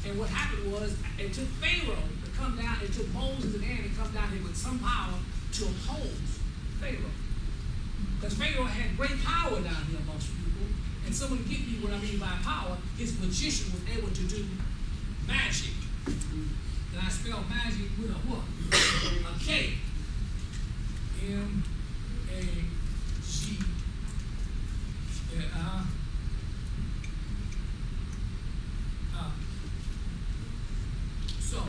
And what happened was, it took Pharaoh to come down, it took Moses and Aaron to come down here with some power to oppose Pharaoh. Because Pharaoh had great power down here amongst people. And someone get me what I mean by power, his magician was able to do magic. And I spell magic with a what? A K. M-A-G. So,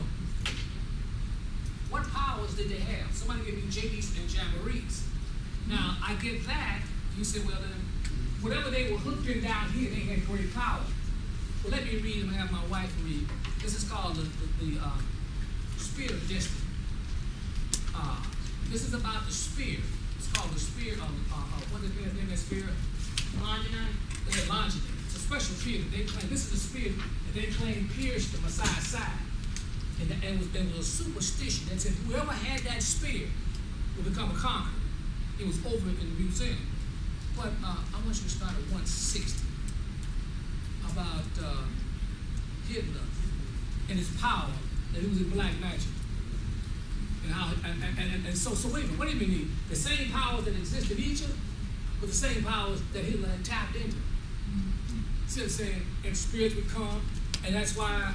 what powers did they have? Somebody give me Jades and Jamborees. Now, I get that. You say, well, then, whatever they were hooked in down here, they had great power. Well, let me read and have my wife read. This is called the Spear of Destiny. This is about the spear. It's called the spear of, what is the name of that spear? Longitude. It's a special spear that they claim. This is a spear that they claim pierced the Messiah's side. And it was a superstition that said whoever had that spear would become a conqueror. It was over in the museum. But I want you to start at 160 about Hitler and his power that he was in black magic. And how and so wait a minute, what do you mean? The same powers that exist in Egypt were the same powers that Hitler had tapped into. See what I'm saying? And spirits would come, and that's why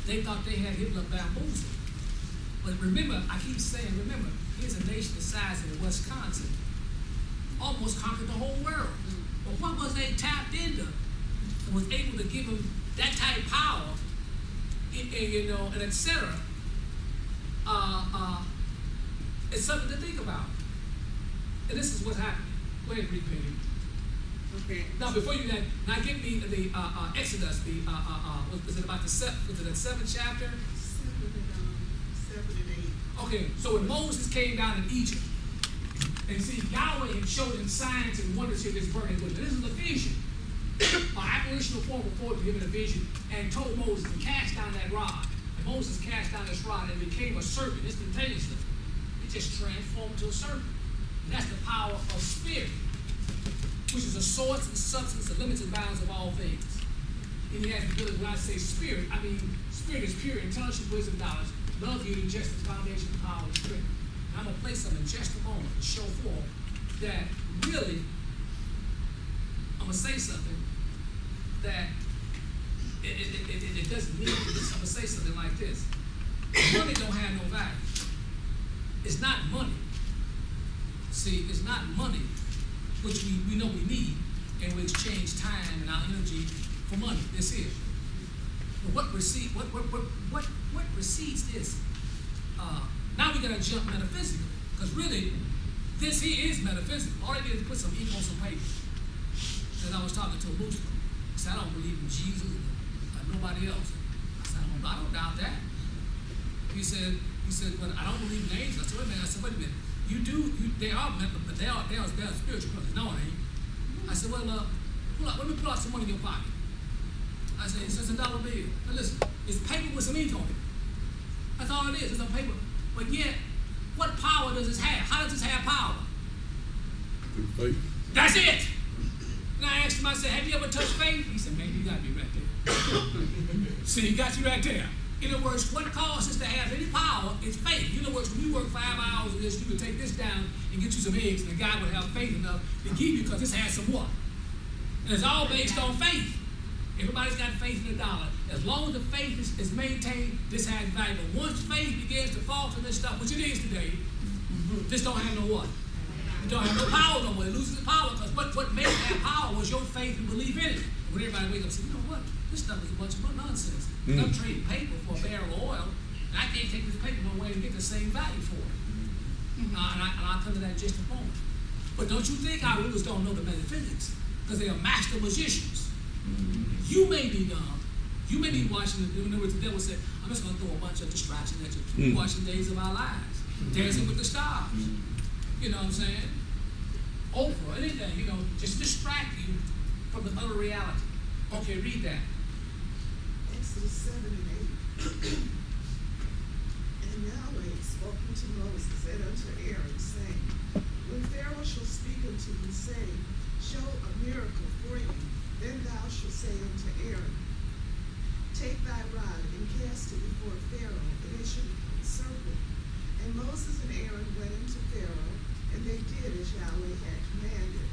they thought they had Hitler bamboozled. But remember, I keep saying, remember, here's a nation the size of Wisconsin, almost conquered the whole world. But what was they tapped into and was able to give them that type of power, and etc. It's something to think about. And this is what's happening. Go ahead and read, Penny. Okay. Now, before you now give me the Exodus. Was it about the seventh chapter? 7 and 8. Okay, so when Moses came down in Egypt, and see, Yahweh had showed him signs and wonders here this burning bush. This is a vision, an apparitional form before him in a vision, and told Moses to cast down that rod. And Moses cast down this rod and became a serpent instantaneously. It just transformed to a serpent. And that's the power of spirit, which is a source and substance, the limits and bounds of all things. And he has the ability, when I say spirit, I mean spirit is pure intelligence, wisdom, knowledge, love, unity, justice, foundation, power, and strength. And I'm going to place some in just a moment to show forth that really, I'm going to say something that it doesn't mean this. I'm going to say something like this. Money don't have no value. It's not money. See, it's not money, which we know we need, and we exchange time and our energy for money. This is. But what precedes this? Now we're going to jump metaphysical, because really, this here is metaphysical. All I did is put some ink on some paper. Because I was talking to a Muslim. He said, I don't believe in Jesus or nobody else. I said, I don't doubt that. He said, but I don't believe in angels. I said, wait a minute. I said, wait a minute. They are spiritual persons. No, it ain't. I said, well, let me pull out some money in your pocket. I said, it's just $1 bill. Now listen, it's paper with some ink on it. That's all it is. It's a paper. But yet, what power does this have? How does this have power? Through faith. That's it. And I asked him, I said, have you ever touched faith? He said, man, you got me right there. See, he got you right there. In other words, what causes to have any power is faith. In other words, when you work 5 hours of this, you could take this down and get you some eggs, and the guy would have faith enough to give you, because this has some what? And it's all based on faith. Everybody's got faith in the dollar. As long as the faith is maintained, this has value. But once faith begins to falter this stuff, which it is today, this don't have no what? It don't have no power no more. It loses its power, because what made that power was your faith and belief in it. When everybody wakes up and says, you know what? This stuff is a bunch of nonsense. I'm trading paper for a barrel of oil, and I can't take this paper no way and get the same value for it. And I'll come to that in just a moment. But don't you think our rulers don't know the metaphysics? Because they are master magicians. You may be dumb. You may be watching, in other words, the devil said, I'm just going to throw a bunch of distractions at you. We're watching Days of Our Lives, Dancing with the Stars. You know what I'm saying? Oprah, anything, just distract you from the other reality. Okay, read that. Exodus 7 and 8. And Yahweh spoke unto Moses and unto Aaron, saying, when Pharaoh shall speak unto thee, saying, show a miracle for you, then thou shalt say unto Aaron, take before Pharaoh, and they should become a serpent. And Moses and Aaron went into Pharaoh, and they did as Yahweh had commanded.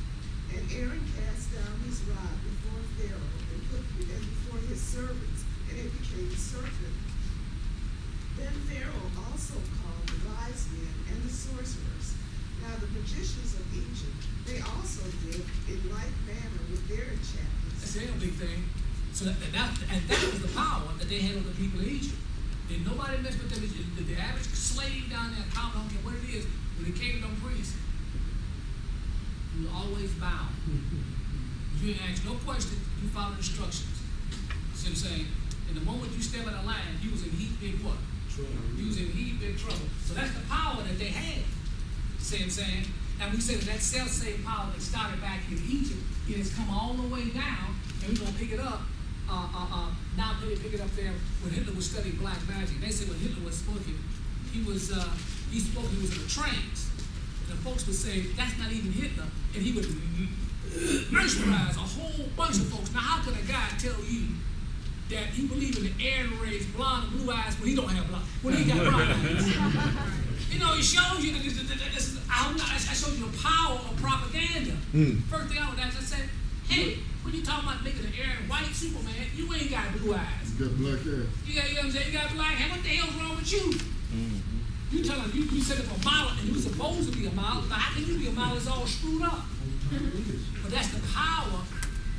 And Aaron cast down his rod before Pharaoh and before his servants, and it became a serpent. Then Pharaoh also called the wise men and the sorcerers. Now the magicians of Egypt, they also did in like manner with their enchantments. That's the other big thing. So that was the power that they had on the people of Egypt. And nobody messed with them. The average slave down there, I don't care what it is, when they came to them priests, you were always bound. You didn't ask no questions, you followed instructions. See what I'm saying? And the moment you step out of line, you was in heat, big what? Trouble. You was in heat, big trouble. So that's the power that they had. See what I'm saying? And we said that self-same power that started back in Egypt, it has come all the way down, and we're going to pick it up. Now maybe pick it up there when Hitler was studying black magic. They said when Hitler was speaking, he was in a trance. And folks would say, that's not even Hitler. And he would mesmerize a whole bunch of folks. Now how could a guy tell you that he believed in the Aryan race, blonde and blue eyes, when he don't have blonde, when he got brown eyes? You know, it shows you that I showed you the power of propaganda. First thing I would ask, I said, hey, when you talking about making an Aryan white Superman, you ain't got blue eyes. You got black hair. You know what I'm saying? You got black hair. What the hell's wrong with you? You tell him you set up a model and you were supposed to be a model. But how can you be a model? It's all screwed up. But that's the power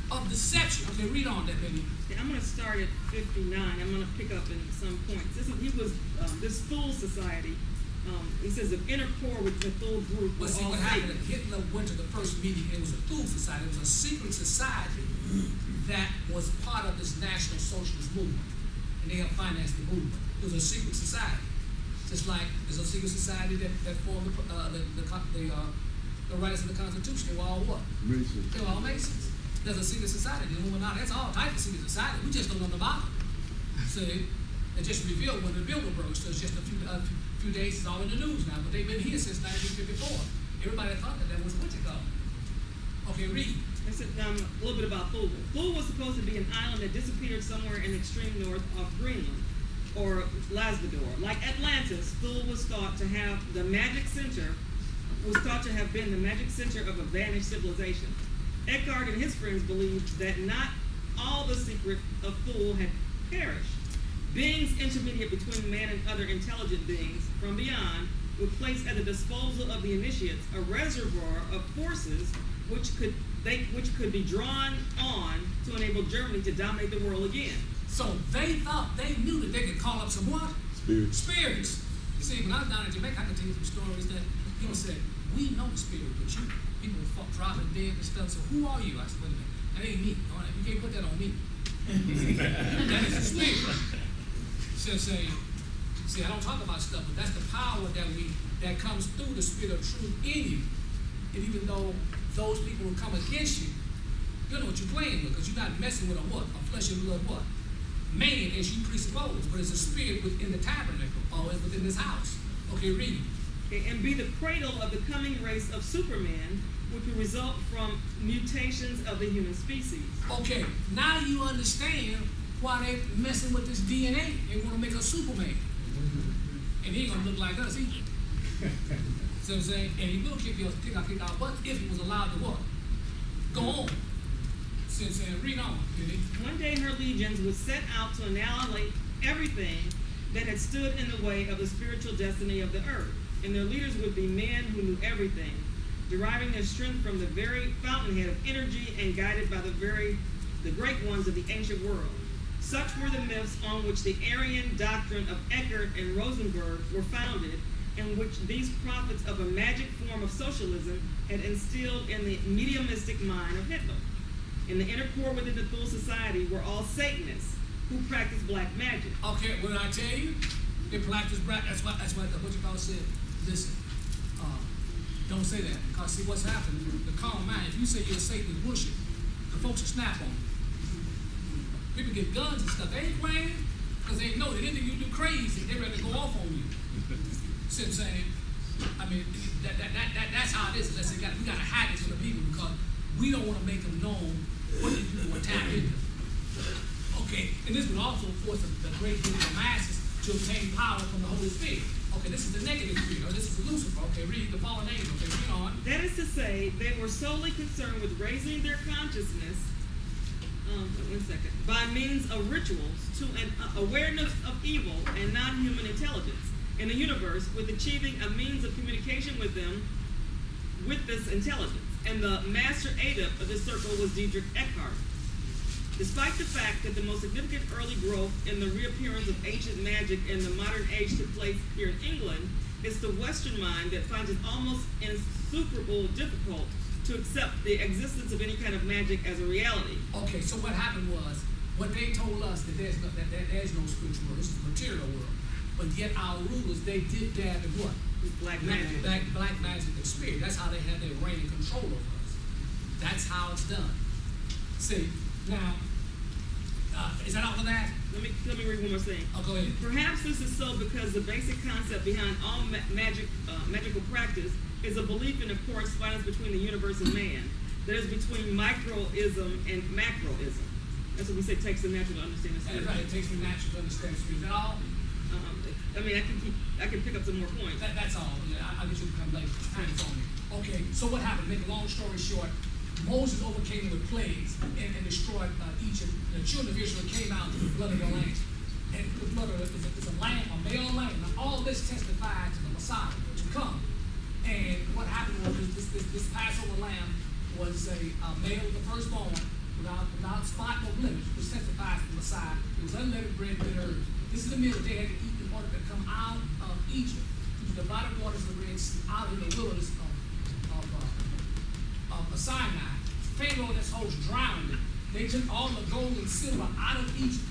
of deception. Okay, read on that, baby. Yeah, I'm going to start at 59. I'm going to pick up in some points. This Thule society. He says the inner core with the Thule group. But see what happened? Hitler went to the first meeting. It was a Thule society. It was a secret society that was part of this National Socialist movement, and they helped finance the movement. It was a secret society, just like there's a secret society that formed the writers of the Constitution. They were all what? Masons. They were all Masons. There's a secret society. The Illuminati. That's all type of secret society. We just don't know about it. See, it just revealed when the Bilderberg. So it's just a few days. It's all in the news now. But they've been here since 1954. Everybody thought that was what you call. Okay, read. I said a little bit about Thule. Thule was supposed to be an island that disappeared somewhere in the extreme north of Greenland, or Labrador. Like Atlantis, Thule was thought to have the magic center, was thought to have been the magic center of a vanished civilization. Eckhart and his friends believed that not all the secret of Thule had perished. Beings intermediate between man and other intelligent beings from beyond would place at the disposal of the initiates a reservoir of forces which could be drawn on to enable Germany to dominate the world again. So they knew that they could call up some what? Spirits. You see, when I was down in Jamaica, I could tell you some stories that people said, we know the spirit, but you people were dropping dead and stuff, so who are you? I said, wait a minute, that ain't me. All right, you can't put that on me. That is a spirit. So see, I don't talk about stuff, but that's the power that comes through the spirit of truth in you. And even though those people will come against you, you know what you're playing with, because you're not messing with a what? A flesh and blood what? Man, as you presuppose, but it's a spirit within the tabernacle, or within this house. Okay, read. Okay, and be the cradle of the coming race of Superman, which will result from mutations of the human species. Okay, now you understand why they're messing with this DNA. They want to make a Superman. And he ain't going to look like us either. See what I'm saying? And he will kick our butt if he was allowed to what? Go on. See what I'm saying? Read on. One day her legions would set out to annihilate everything that had stood in the way of the spiritual destiny of the earth. And their leaders would be men who knew everything, deriving their strength from the very fountainhead of energy and guided by the great ones of the ancient world. Such were the myths on which the Aryan doctrine of Eckhart and Rosenberg were founded, in which these prophets of a magic form of socialism had instilled in the mediumistic mind of Hitler. In the inner core within the Thule society were all Satanists who practiced black magic. Okay, what did I tell you? They practice black. That's why what you call said. Listen, don't say that, because see what's happened. The common mind. If you say you're a Satanist worship, the folks will snap on you. People get guns and stuff. They ain't playing because they know that anything you do crazy, they're ready to go off on you. See what I'm saying? I mean, that's how it is. We got to hide it from the people because we don't want to make them know what these people were tapped into. Okay, and this would also force the great people, the masses, to obtain power from the Holy Spirit. Okay, this is the negative spirit, or this is Lucifer. Okay, read the fallen angel. Okay, read on. That is to say, they were solely concerned with raising their consciousness, by means of rituals to an awareness of evil and non-human intelligence in the universe, with achieving a means of communication with them with this intelligence. And the master adept of this circle was Dietrich Eckhart. Despite the fact that the most significant early growth in the reappearance of ancient magic in the modern age took place here in England, it's the Western mind that finds it almost insuperable difficult to accept the existence of any kind of magic as a reality. Okay, so what happened was, what they told us that there's no spiritual world, this is the material world. But yet our rulers, they did dab in what? Black magic. Black magic and spirit. That's how they have their reign and control over us. That's how it's done. See, now, is that all of that? Let me read one more thing. Oh, go ahead. Perhaps this is so because the basic concept behind all magical practice is a belief in a correspondence between the universe and man. That is between microism and macroism. That's what we say takes the natural to understand the spirit. That's right. It takes the natural to understand the spirit. Is that all? I mean, I can pick up some more points. That's all. Yeah, I'll get you to come later. Time is on me. Okay, so what happened? Make a long story short, Moses overcame with plagues and destroyed Egypt. The children of Israel came out to the blood of the lamb. And the blood of is a lamb, a male lamb. Now, all this testified to the Messiah to come. And what happened was this Passover lamb was a male, the firstborn, without spot or blemish, which testifies to the Messiah. It was unleavened bread with herbs. This is the meal they had to eat in order to come out of Egypt, to the divided waters of the Red Sea, out in the wilderness of Sinai. Pharaoh and his host drowned it. They took all the gold and silver out of Egypt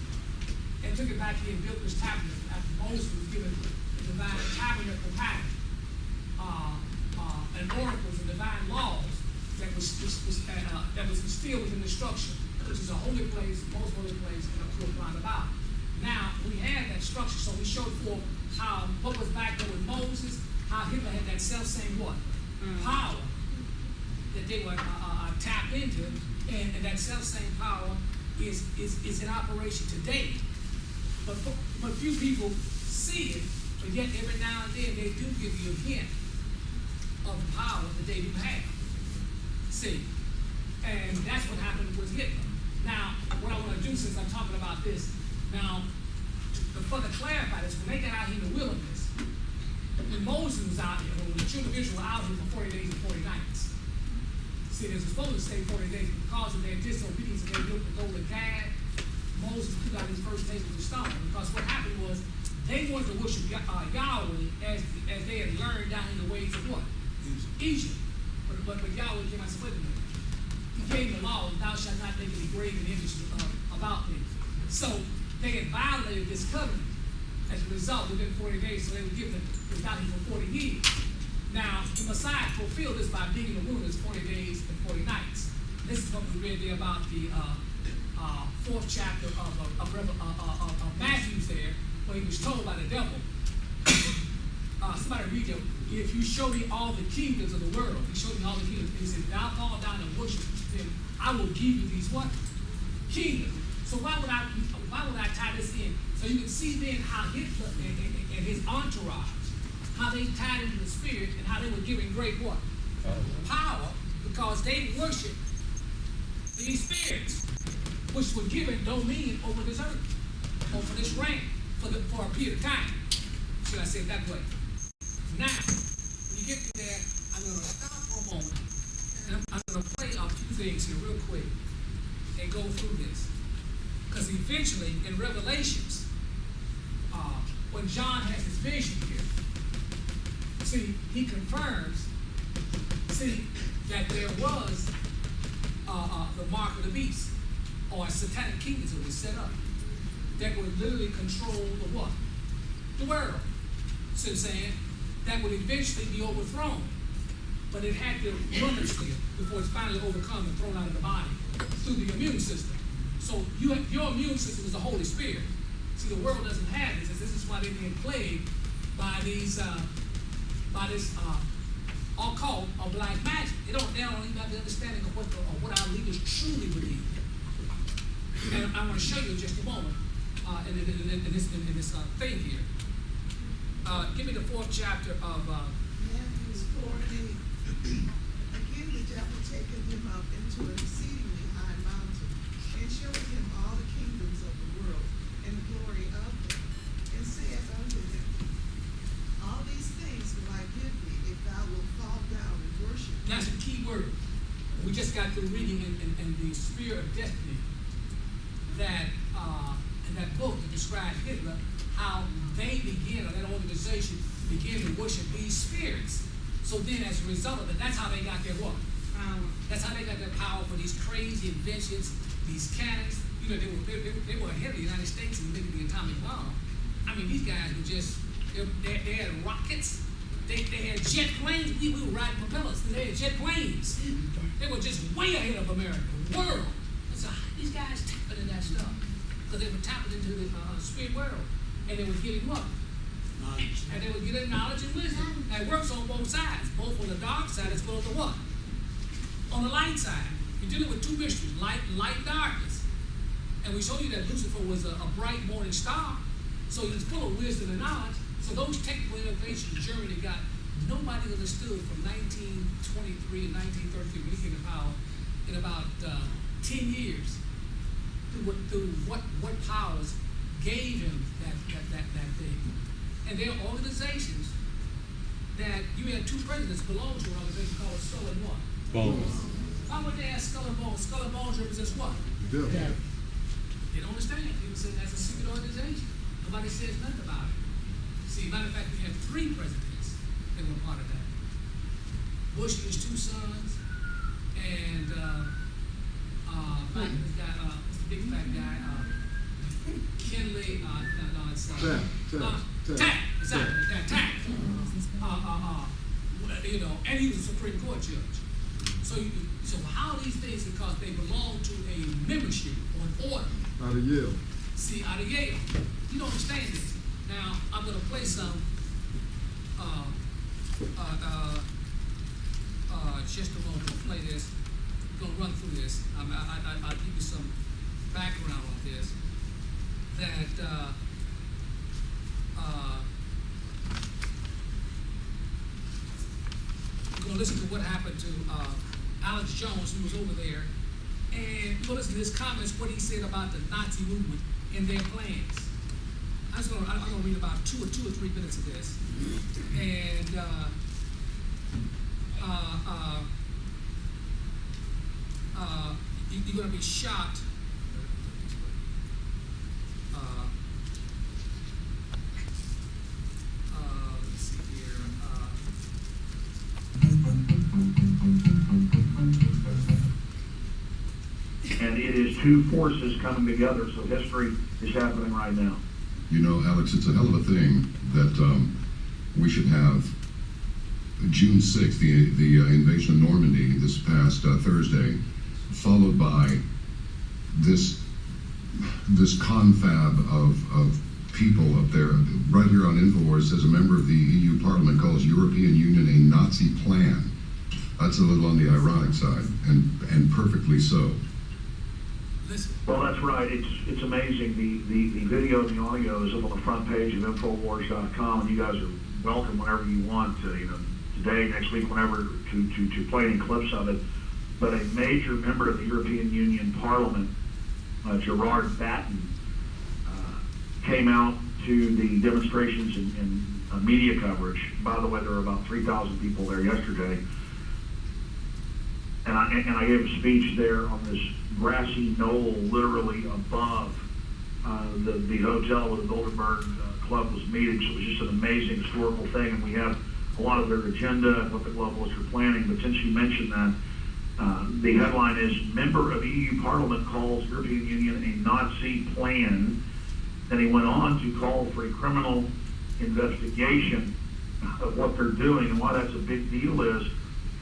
and took it back here and built this tabernacle after Moses was given the divine tabernacle pattern and oracles and divine laws that was instilled within the structure, which is a holy place, most holy place, and a court round about. Now, we had that structure, so we showed for how what was back there with Moses, how Hitler had that self-same what? Power that they were tapped into, and that self-same power is in operation today. But few people see it, but yet every now and then they do give you a hint of the power that they do have. See? And that's what happened with Hitler. Now, what I want to do since I'm talking about this, now, to further clarify this, when they got out here in the wilderness, when Moses was out here, when the children of Israel were out here for 40 days and 40 nights, see, they were supposed to stay 40 days because of their disobedience and they built the golden calf. Moses put out his first taste with the stone, because what happened was they wanted to worship Yahweh as they had learned down in the ways of what? Egypt. But Yahweh came out and said, wait a minute. He gave the law, thou shalt not make any graven image about me. So they had violated this covenant. As a result, within 40 days, so they were given it out here for 40 years. Now, the Messiah fulfilled this by being in the wilderness 40 days and 40 nights. This is what we read there about the fourth chapter of Matthew's there, where he was told by the devil, somebody read it, if you show me all the kingdoms of the world, he showed me all the kingdoms, he said, thou fall down and worship, then I will give you these what? Kingdoms. So why would I tie this in? So you can see then how Hitler and his entourage, how they tied into the spirit and how they were giving great what? Power, because they worshiped these spirits, which were given dominion over this earth, over this realm, for a period of time. Should I say it that way? Now, when you get to there, I'm going to stop for a moment, and I'm going to play a few things here real quick and go through this. Because eventually, in Revelations, when John has his vision here, see, he confirms, that there was the mark of the beast, or a satanic kingdom that was set up, that would literally control the what? The world. See what I'm saying? That would eventually be overthrown. But it had to run its still before it's finally overcome and thrown out of the body through the immune system. So your immune system is the Holy Spirit. See, the world doesn't have this. This is why they're being plagued by this occult or black magic. They don't even have the understanding of what our leaders truly believe. And I'm going to show you in just a moment in this thing here. Give me the 4th chapter of Matthew 4:8. Again, the devil taketh him up into an exceedingly high mountain, and showeth him all the kingdoms of the world, and the glory of them, and saith unto him, all these things will I give thee, if thou wilt fall down and worship me. That's a key word. We just got through reading in the Sphere of Destiny that in that book that described Hitler, how they began, or that organization began to worship these spirits. So then, as a result of it, that's how they got their what? That's how they got their power for these crazy inventions, these cannons. You know, they were ahead of the United States in making the atomic bomb. I mean, these guys were just, they had rockets, they had jet planes. We were riding propellers. They had jet planes. They were just way ahead of America, the world. And so these guys tapping into that stuff because they were tapping into the spirit world, and they were getting what? Knowledge. And they were getting knowledge and wisdom. And it works on both sides, both on the dark side as well as the what? On the light side. You're dealing with two mysteries, light and darkness. And we showed you that Lucifer was a bright morning star, so he was full of wisdom and knowledge. So those technical innovations Germany got, nobody understood from 1923 and 1933 when he came to power in about 10 years through what powers gave him that thing. And there are organizations that you had two presidents belong to an organization called Skull and what? Bones. Why would they ask Skull and Bones? Skull and Bones represents what? Yeah. They don't understand. People say that's a secret organization. Nobody says nothing about it. See, matter of fact, we had 3 presidents that were part of that. Bush and his 2 sons, and this guy, what's the big fat guy? Kinley, Taft, exactly, Taft. You know, and he was a Supreme Court judge. So how are these things? Because they belong to a membership or an order. Out of Yale. See, out of Yale. You don't understand this. Now, I'm going to play some, just a moment, I'll play this. I'm going to run through this. I'll give you some background on this. That, we're going to listen to what happened to Alex Jones, who was over there. And we're going to listen to his comments, what he said about the Nazi movement and their plans. I'm going to read about 2 or 3 minutes of this, and you're going to be shocked. Let's see here. And it is 2 forces coming together, so history is happening right now. You know, Alex, it's a hell of a thing that we should have June 6th, the invasion of Normandy this past Thursday, followed by this confab of people up there. Right here on InfoWars says a member of the EU Parliament calls European Union a Nazi plan. That's a little on the ironic side, and perfectly so. Well, that's right. It's amazing. The video and the audio is up on the front page of Infowars.com, and you guys are welcome whenever you want to, today, next week, whenever, to play any clips of it. But a major member of the European Union Parliament, Gerard Batten, came out to the demonstrations and media coverage. By the way, there were about 3,000 people there yesterday. And I gave a speech there on this grassy knoll, literally above the hotel where the Goldenberg Club was meeting. So it was just an amazing historical thing, and we have a lot of their agenda and what the globalists are planning. But since you mentioned that, the headline is, member of EU Parliament calls European Union a Nazi plan. And he went on to call for a criminal investigation of what they're doing. And why that's a big deal is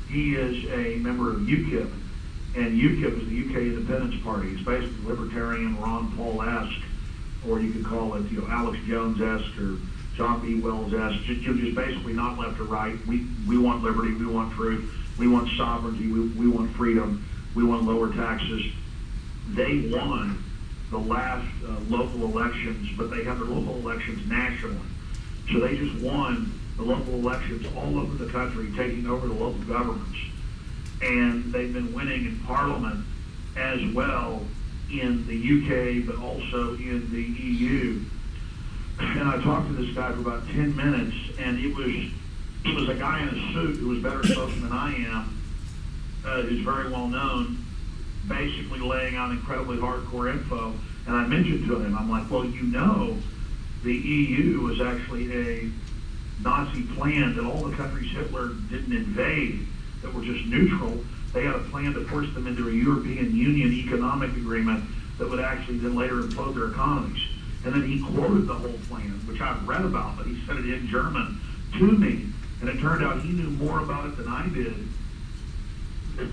he is a member of UKIP, and UKIP is the UK Independence Party. It's basically libertarian, Ron Paul-esque, or you could call it, Alex Jones-esque or John B. Wells-esque. Just basically not left or right. We want liberty, we want truth, we want sovereignty, we want freedom, we want lower taxes. They won the last local elections, but they have their local elections nationally. So they just won the local elections all over the country, taking over the local governments. And they've been winning in Parliament as well in the UK, but also in the EU. And I talked to this guy for about 10 minutes, and it was a guy in a suit who was better spoken than I am, who's very well known, basically laying out incredibly hardcore info. And I mentioned to him, I'm like, well, you know, the EU was actually a Nazi plan that all the countries Hitler didn't invade, that were just neutral. They had a plan to force them into a European Union economic agreement that would actually then later implode their economies. And then he quoted the whole plan, which I've read about, but he said it in German to me. And it turned out he knew more about it than I did.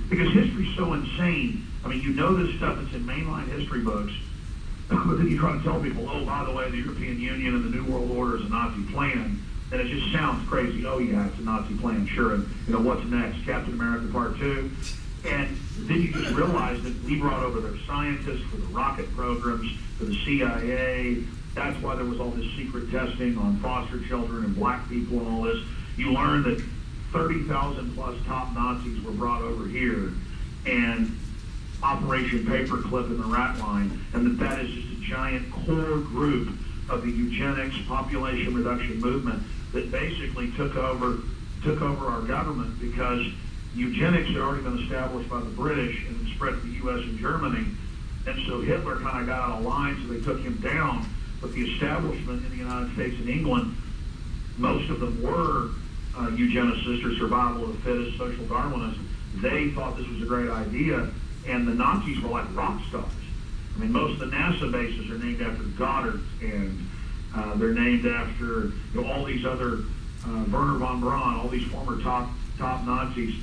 Because history's so insane. I mean, you know this stuff, it's in mainline history books. But then you try to tell people, oh, by the way, the European Union and the New World Order is a Nazi plan. And it just sounds crazy. Oh, yeah, it's a Nazi plan, sure. And, you know, what's next? Captain America Part 2? And then you just realize that we brought over their scientists for the rocket programs, for the CIA. That's why there was all this secret testing on foster children and black people and all this. You learn that 30,000 plus top Nazis were brought over here, and Operation Paperclip in the rat line, and that is just a giant core group of the eugenics population reduction movement that basically took over our government, because eugenics had already been established by the British and spread to the U.S. and Germany. And so Hitler kind of got out of line, so they took him down. But the establishment in the United States and England, most of them were eugenicists or survival of the fittest, social Darwinists. They thought this was a great idea, and the Nazis were like rock stars. I mean, most of the NASA bases are named after Goddard, and they're named after, you know, all these other Werner von Braun, all these former top Nazis.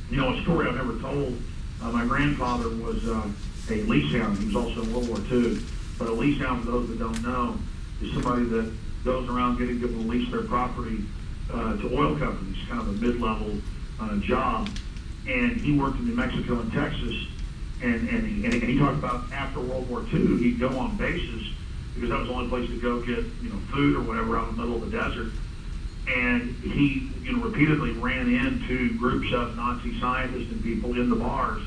You know, a story I've never told. My grandfather was a leasehound. He was also in World War II. But a leasehound, for those that don't know, is somebody that goes around getting people to lease their property to oil companies, kind of a mid-level job. And he worked in New Mexico and Texas. And he talked about after World War II, he'd go on bases because that was the only place to go get, you know, food or whatever out in the middle of the desert. And he, you know, repeatedly ran into groups of Nazi scientists and people in the bars,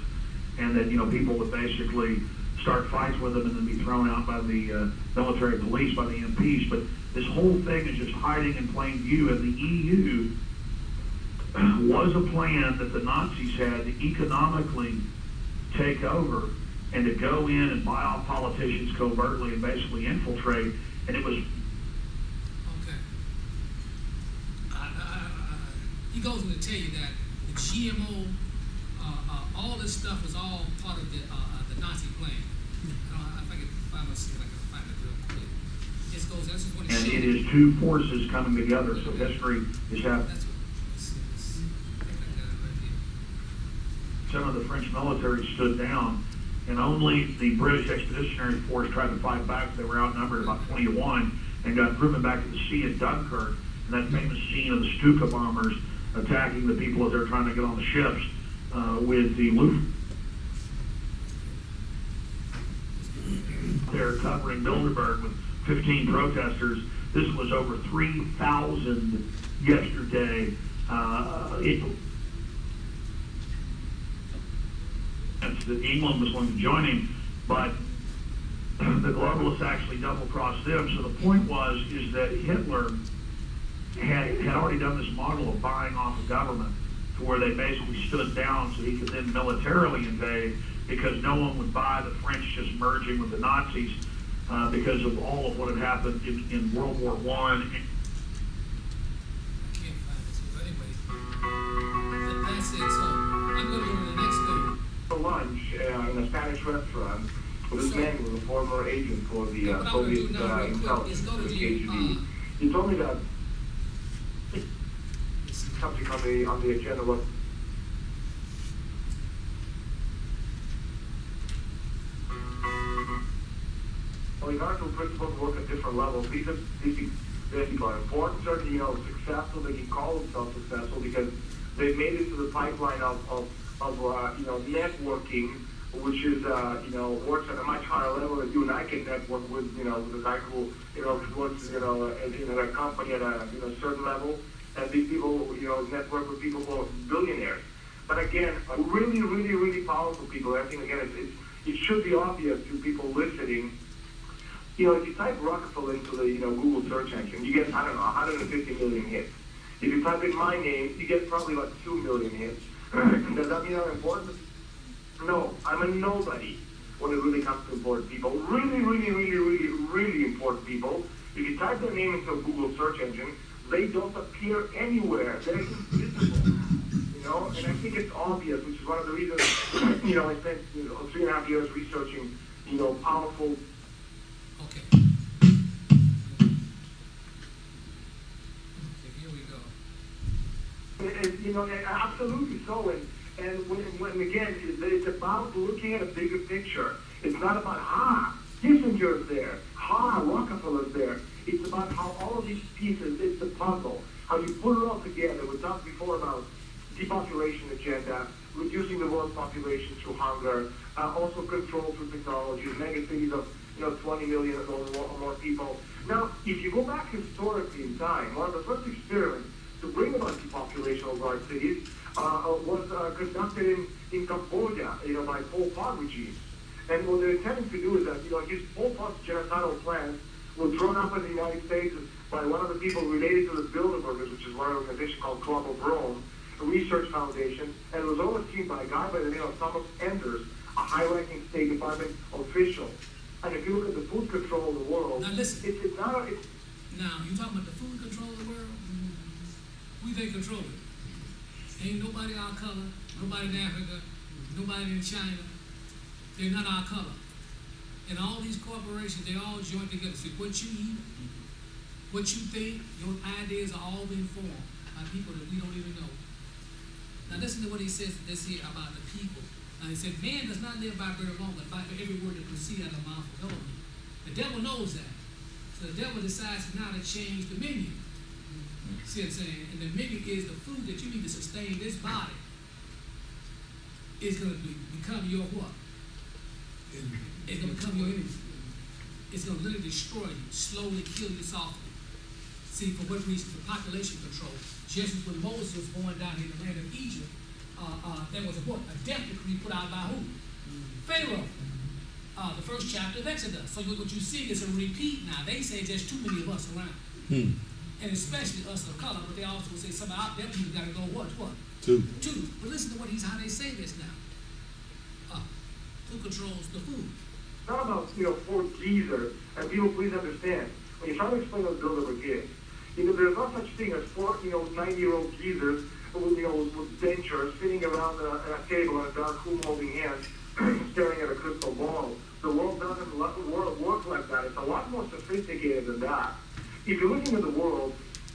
and that, you know, people would basically start fights with them and then be thrown out by the military police, by the MPs. But this whole thing is just hiding in plain view, and the EU was a plan that the Nazis had to economically take over and to go in and buy off politicians covertly and basically infiltrate. And it was... Okay. He goes on to tell you that the GMO, all this stuff was all part of the Nazi plan. If I can find my see if I can find it real quick. This goes, that's just what and it is two forces coming together, so history is happening. That's what, let's see. I think I got it right here. Some of the French military stood down, and only the British Expeditionary Force tried to fight back. They were outnumbered about 20 to 1 and got driven back to the sea at Dunkirk. And that famous scene of the Stuka bombers attacking the people as they're trying to get on the ships with the Luftwaffe. They're covering Bilderberg with 15 protesters. This was over 3,000 yesterday. That England was going to join him, but the globalists actually double-crossed them. So the point is that Hitler had already done this model of buying off a government to where they basically stood down so he could then militarily invade, because no one would buy the French just merging with the Nazis because of all of what had happened in World War I. I can't find this, but anyway, that's it. So I'm going to go to the next thing. For lunch in a Spanish restaurant. This man was a former agent for the what I'm Soviet gonna do now, real quick, intelligence, is go to the the, KGB. He told me that subject on the agenda was universal principles work at different levels. These people are important, certainly, you know, successful. They can call themselves successful because they made it to the pipeline of you know, networking which is, works at a much higher level that you and I can network with, with a guy who, works, in a company at a, certain level. And these people, network with people who are billionaires. But again, really, really, really powerful people. I think, again, it should be obvious to people listening. If you type Rockefeller into the, Google search engine, you get, 150 million hits. If you type in my name, you get probably like 2 million hits. Does that mean I'm important? No, I'm a nobody when it really comes to important people. Really, really, really, really, really important people. If you type their name into a Google search engine, they don't appear anywhere. They're invisible. And I think it's obvious, which is one of the reasons, I spent 3.5 years researching, powerful. Okay. Here we go. And absolutely so. And when again, it's about looking at a bigger picture. It's not about, Kissinger's there, Rockefeller's there. It's about how all of these pieces, it's the puzzle, how you put it all together. We talked before about depopulation agenda, reducing the world's population through hunger, also control through technology, mega cities of 20 million or more people. Now, if you go back historically in time, one of the first experiments to bring about depopulation of large cities was conducted in Cambodia, by Pol Pot regime. And what they're intending to do is that, his Pol Pot's genocidal plans were drawn up in the United States by one of the people related to the Bilderbergers, which is one organization called Club of Rome, a research foundation, and it was overseen by a guy by the name of Thomas Enders, a high-ranking State Department official. And if you look at the food control of the world, Now listen. it's not. Now, you talking about the food control of the world? Who they control it? Ain't nobody our color, nobody in Africa, nobody in China. They're not our color. And all these corporations, they all join together. See, what you eat, what you think, your ideas are all being formed by people that we don't even know. Now listen to what he says this here about the people. Now he said, man does not live by bread alone, but by every word that proceeds out of the mouth of God. The devil knows that. So the devil decides now to change the menu. See what I'm saying? And the menu is the food that you need to sustain this body. It's going to become your what? It's going to become your enemy. It's going to literally destroy you, slowly kill you softly. See, for what reason? For population control. Just as when Moses was born down in the land of Egypt, there was a death decree put out by who? Pharaoh. The first chapter of Exodus. So what you see is a repeat now. They say there's too many of us around. And especially us of color, but they also say some out there people got to go what? Two. But listen to how they say this now. Who controls the food? It's not about, four geezers, and people please understand, when you're trying to explain what Bilderberg is, there's no such thing as four, 90-year-old geezers with dentures sitting around a table in a dark room holding hands, staring at a crystal ball. The world doesn't work like that. It's a lot more sophisticated than that. If you're looking at the world,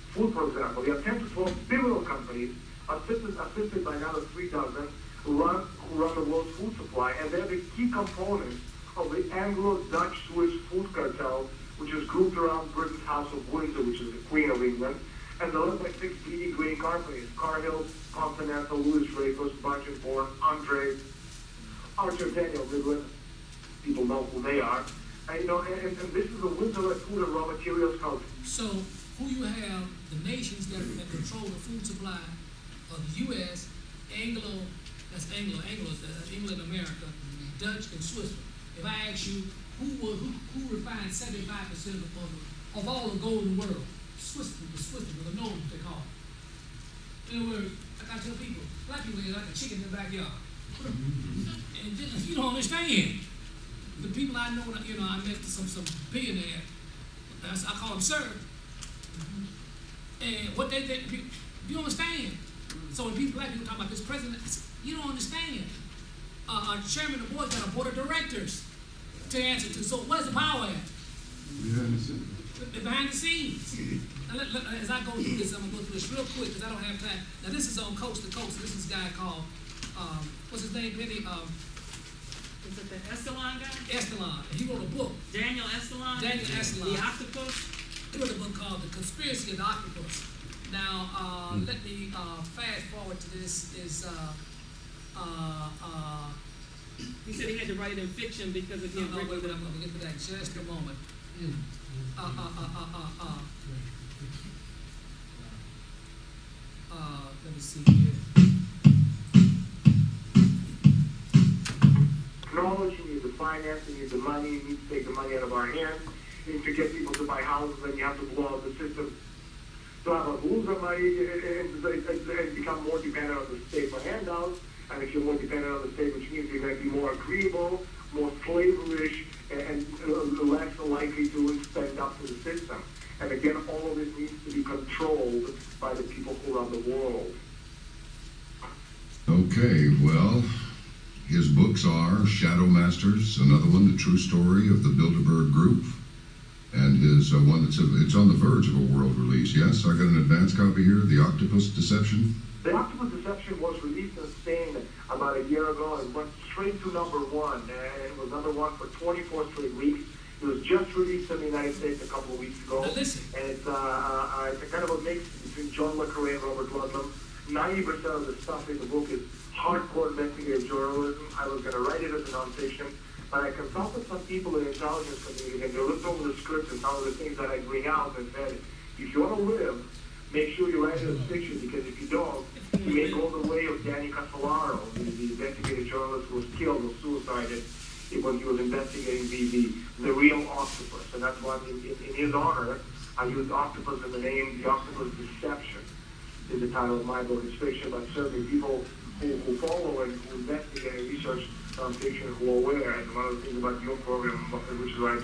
food, for example, you have 10 to 12 pivotal companies assisted by another 3 dozen who run the world's food supply, and they're the key components of the Anglo-Dutch-Swiss food cartel, which is grouped around Britain's House of Windsor, which is the Queen of England, and they're led by 6 leading grain companies: Cargill, Continental, Louis Dreyfus, Bunch & Born, Andre, Archer Daniel Midland. People know who they are. And this is the Windsor food and raw materials culture. So who you have, the nations that control the food supply of the U.S., England, America, Dutch, and Switzerland. If I ask you, who refines 75% of all the gold in the world? Switzerland, the North, they call it. In other words, like I tell people, black people are like a chicken in the backyard. And just, you don't understand. The people I know, I met some billionaire, I call them sir. And what they think, you don't understand. So when black people talk about this president, I said, you don't understand. Our chairman of the board got a board of directors to answer to. So where's the power at? Behind the scenes. Now, as I go through this, I'm going to go through this real quick because I don't have time. Now this is on Coast to Coast. This is a guy called, what's his name, Penny? Is it the Estelon guy? Estelon. He wrote a book. Daniel Estelon? Daniel Estelon. The Octopus? He wrote a book called The Conspiracy of the Octopus. Now, let me fast forward to this. He said he had to write it in fiction because of his No, wait, I'm gonna get to that in just a moment. Let me see here. Technology, you need the finance, you need the money, you need to take the money out of our hands. You need to get people to buy houses, and you have to blow up the system. So have a lose our money and become more dependent on the state for handouts. And if you're more dependent on the state, which means you're going to be more agreeable, more slaverish, and less likely to spend up to the system. And again, all of this needs to be controlled by the people who run the world. Okay, well, his books are Shadow Masters, another one, The True Story of the Bilderberg Group, and his one that's it's on the verge of a world release. Yes, I got an advance copy here, The Octopus Deception. The Octopus Deception was released in Spain about a year ago and went straight to number one. And it was number one for 24 straight weeks. It was just released in the United States a couple of weeks ago. Now listen. And it's a kind of a mix between John le Carré and Robert Ludlum. 90% of the stuff in the book is hardcore investigative journalism. I was going to write it as a nonfiction, but I consulted some people in the intelligence community, and they looked over the script and some of the things that I bring out and said, if you want to live, make sure you write it as fiction, because if you don't, you may go the way of Danny Casolaro, the investigative journalist who was killed or suicided when he was investigating the real octopus. And that's why in his honor, I used octopus in the name. The Octopus Deception is the title of my book. It's fiction, but certainly people who follow and who investigate and research fiction who are aware. And one of the things about your program, which is why I'm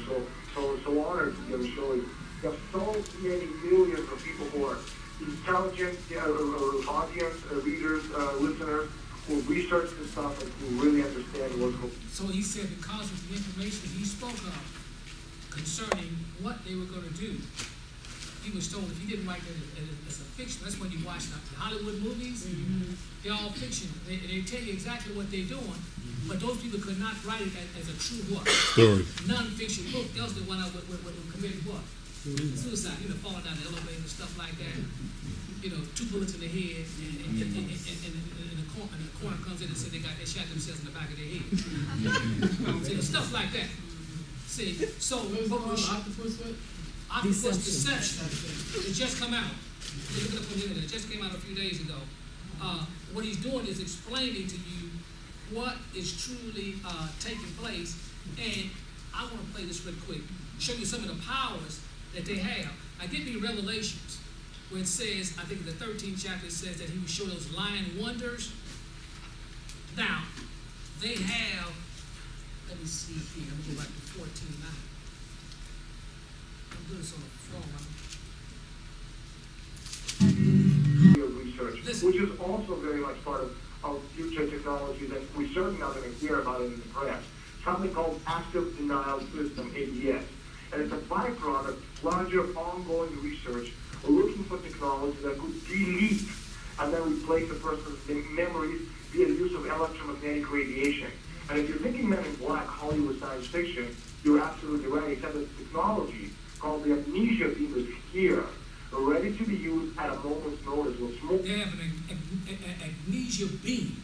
so honored to be on the show, is you have so many millions of people who are intelligent audience, readers, listeners, who research this stuff and who really understand what's going on. So he said because of the information he spoke of concerning what they were going to do, he was told if he didn't write that as a fiction, that's when you watch the Hollywood movies, they're all fiction. They tell you exactly what they're doing, but those people could not write it as a true what? Story. Non-fiction book. Else they went out with committed what? Suicide, falling down the elevator and stuff like that. 2 bullets in the head, and the corner comes in and says they shot themselves in the back of their head. See, stuff like that. See, so Octopus Deception. It just come out. Look it up on the internet. It just came out a few days ago. What he's doing is explaining to you what is truly taking place. And I want to play this real quick. Show you some of the powers that they have. I get me Revelations, where it says, I think in the 13th chapter, it says that he will show those lying wonders. Now, they have, let me see here, I'm going to go back to 14 now. I'm doing this on the phone. Research, Listen. which is also very much part of future technology that we're certainly not going to hear about it in the press. Something called Active Denial System, ADS. And it's a byproduct, larger ongoing research, looking for technology that could delete and then replace a person's memories via the use of electromagnetic radiation. And if you're thinking Men in Black, Hollywood science fiction, you're absolutely right, except that technology called the amnesia beam is here, ready to be used at a moment's notice. They have an amnesia beam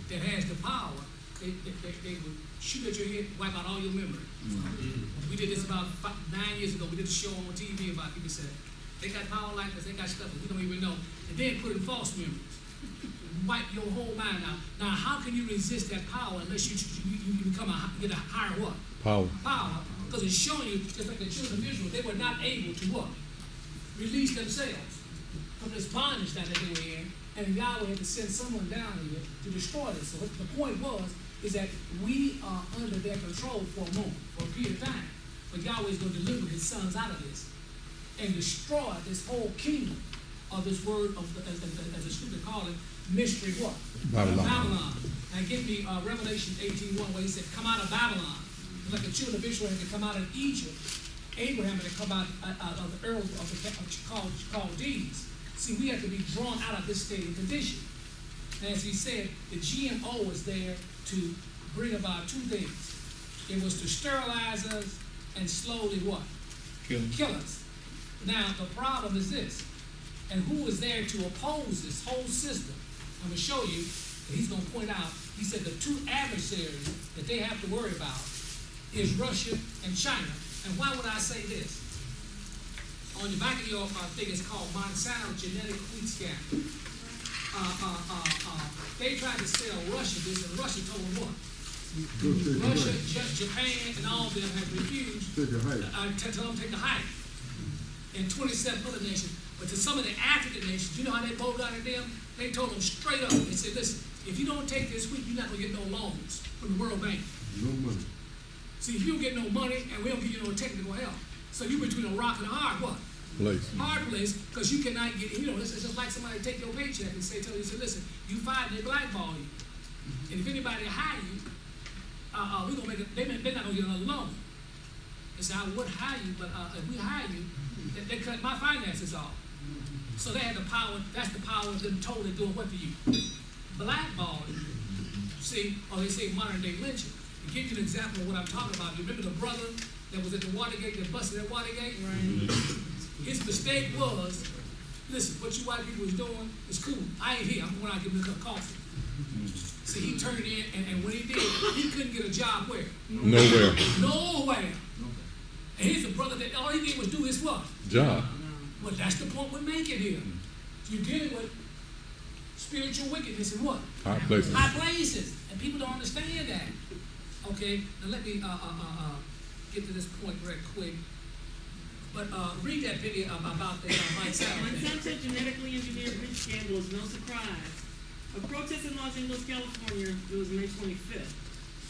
that has the power. They would shoot at your head, wipe out all your memory. We did this about 9 years ago. We did a show on TV about people said, they got power like this, they got stuff that we don't even know. And then put in false memories. Wipe your whole mind out. Now, how can you resist that power unless you become get a higher what? Power. Power. Because it's showing you, just like the children of Israel, they were not able to what? Release themselves from this bondage that they were in. And Yahweh had to send someone down here to destroy this. So the point is that we are under their control for a moment, for a period of time. But Yahweh is going to deliver his sons out of this and destroy this whole kingdom of this word, of as the scripture call it, mystery what? Babylon. Now give me Revelation 18:1, where he said, come out of Babylon. Like the children of Israel had to come out of Egypt. Abraham had to come out of the earth of the Chaldees. See, we have to be drawn out of this state and condition. And as he said, the GMO was there to bring about 2 things. It was to sterilize us and slowly what? Kill us. Now, the problem is this. And who is there to oppose this whole system? I'm going to show you, and he's going to point out, He said the two adversaries that they have to worry about is Russia and China. And why would I say this? On the back of your thing, it's called Monsanto genetic wheat scam. They tried to sell Russia this, and Russia told them what? Russia, Japan, and all of them have refused to tell them to take the height. And 27 other nations. But to some of the African nations, you know how they both got at them? They told them straight up, they said, listen, if you don't take this wheat, you're not going to get no loans from the World Bank. No money. See, if you don't get no money, and we don't give you no technical help, so you're between a rock and a hard what? Place. Hard place, because you cannot get, you know, it's just like somebody take your paycheck and tell you, listen, you fired, they blackball you. And if anybody hire you, we're gonna make it, they're not gonna get another loan. They say, I would hire you, but if we hire you, they cut my finances off. So they had the power, that's the power of them totally doing what to you? Blackball you. See, or they say modern day lynching. To give you an example of what I'm talking about, you remember the brother that was at the Watergate, that busted at Watergate? Right. His mistake was, listen, what you white people was doing is cool. I ain't here, I'm going out to give him a cup of coffee. See, he turned in, and when he did, he couldn't get a job where? Nowhere. Nowhere. And here's a brother that all he did was do his what? Job. Well, that's the point we're making here. You're dealing with spiritual wickedness in what? High places. High places. And people don't understand that. Okay, now let me get to this point very quick. But read that video about the Monsanto. Monsanto genetically engineered wheat scandal is no surprise. A protest in Los Angeles, California, it was May 25th.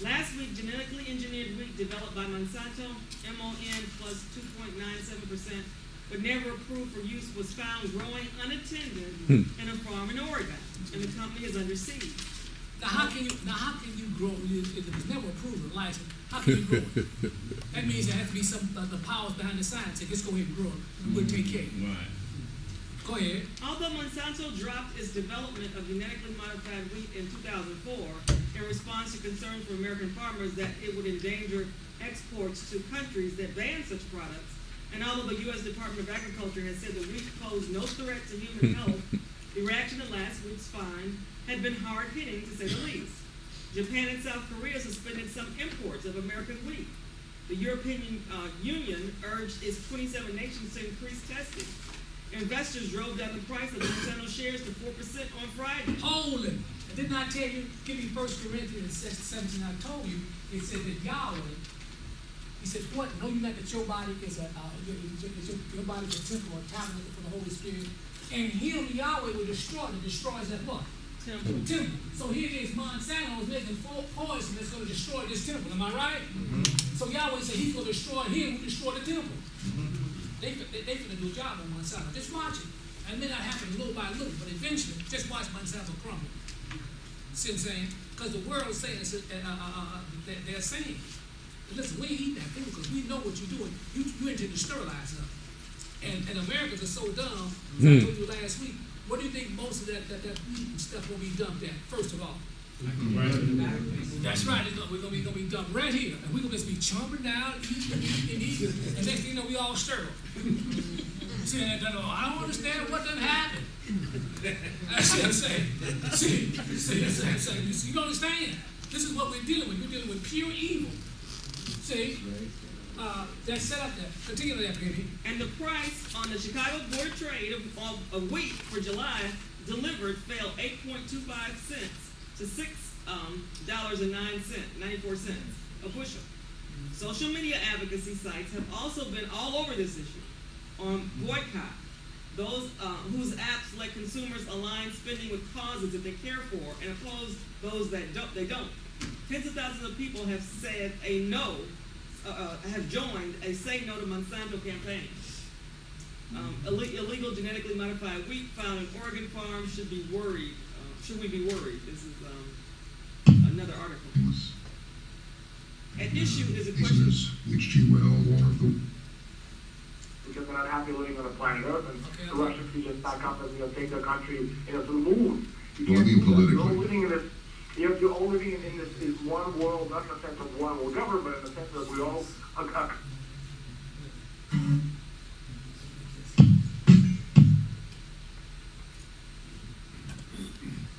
Last week, genetically engineered wheat developed by Monsanto, MON plus 2.97%, but never approved for use, was found growing unattended in a farm in Oregon, and the company is under siege. Now how can you grow if it was never approved or licensed? How can you grow it? That means there has to be some the powers behind the science. Say, let's go ahead and grow it. We'll take care of it. Right. Go ahead. Although Monsanto dropped its development of genetically modified wheat in 2004 in response to concerns from American farmers that it would endanger exports to countries that ban such products, and although the U.S. Department of Agriculture has said the wheat posed no threat to human health, the reaction to last week's find had been hard-hitting, to say the least. Japan and South Korea suspended some imports of American wheat. The European Union urged its 27 nations to increase testing. Investors drove down the price of Monsanto shares to 4% on Friday. Hold it. I did not tell you, give me 1 Corinthians 17, I told you, it said that Yahweh, he said, what? Know you not that your body is your body is a temple, a tabernacle for the Holy Spirit, and him, Yahweh, will destroy it. It destroys that what? Temple. Temple. So here it is, Monsanto is making poison that's going to destroy this temple. Am I right? Mm-hmm. So Yahweh said he's going to destroy him who destroy the temple. Mm-hmm. They finna do a job on Monsanto. Just watch it. And it may not happen little by little, but eventually, just watch Monsanto crumble. See what I'm saying? Because the world is saying, they're saying, listen, we ain't eating that food because we know what you're doing. You intend to sterilize us. And Americans are so dumb, as I told you last week, what do you think most of that wheat and stuff will be dumped at, first of all? That's right, we're gonna be dumped right here. And we're gonna just be chomping down, eating. And next thing you know, we all sterile. See, I don't understand what done happened. That's what I'm saying. See, you don't understand. This is what we're dealing with. We're dealing with pure evil. See? That's set up there. Continue that, baby. And the price on the Chicago Board of Trade of wheat for July delivered fell 8.25 cents to $6.94 a bushel. Social media advocacy sites have also been all over this issue on boycott. Those whose apps let consumers align spending with causes that they care for and oppose those that don't. Tens of thousands of people have said have joined a Say No to Monsanto campaign. Illegal genetically modified wheat found in Oregon farms should we be worried? This is another article. At issue is a question. H.G. Wells, War of the... Because they're not happy living on the planet Earth, and the Russians can just back up and take their country to the moon. Well, I mean politically. You're all living in this. You're all living in this one world, not in the sense of one world government, but in the sense that we all.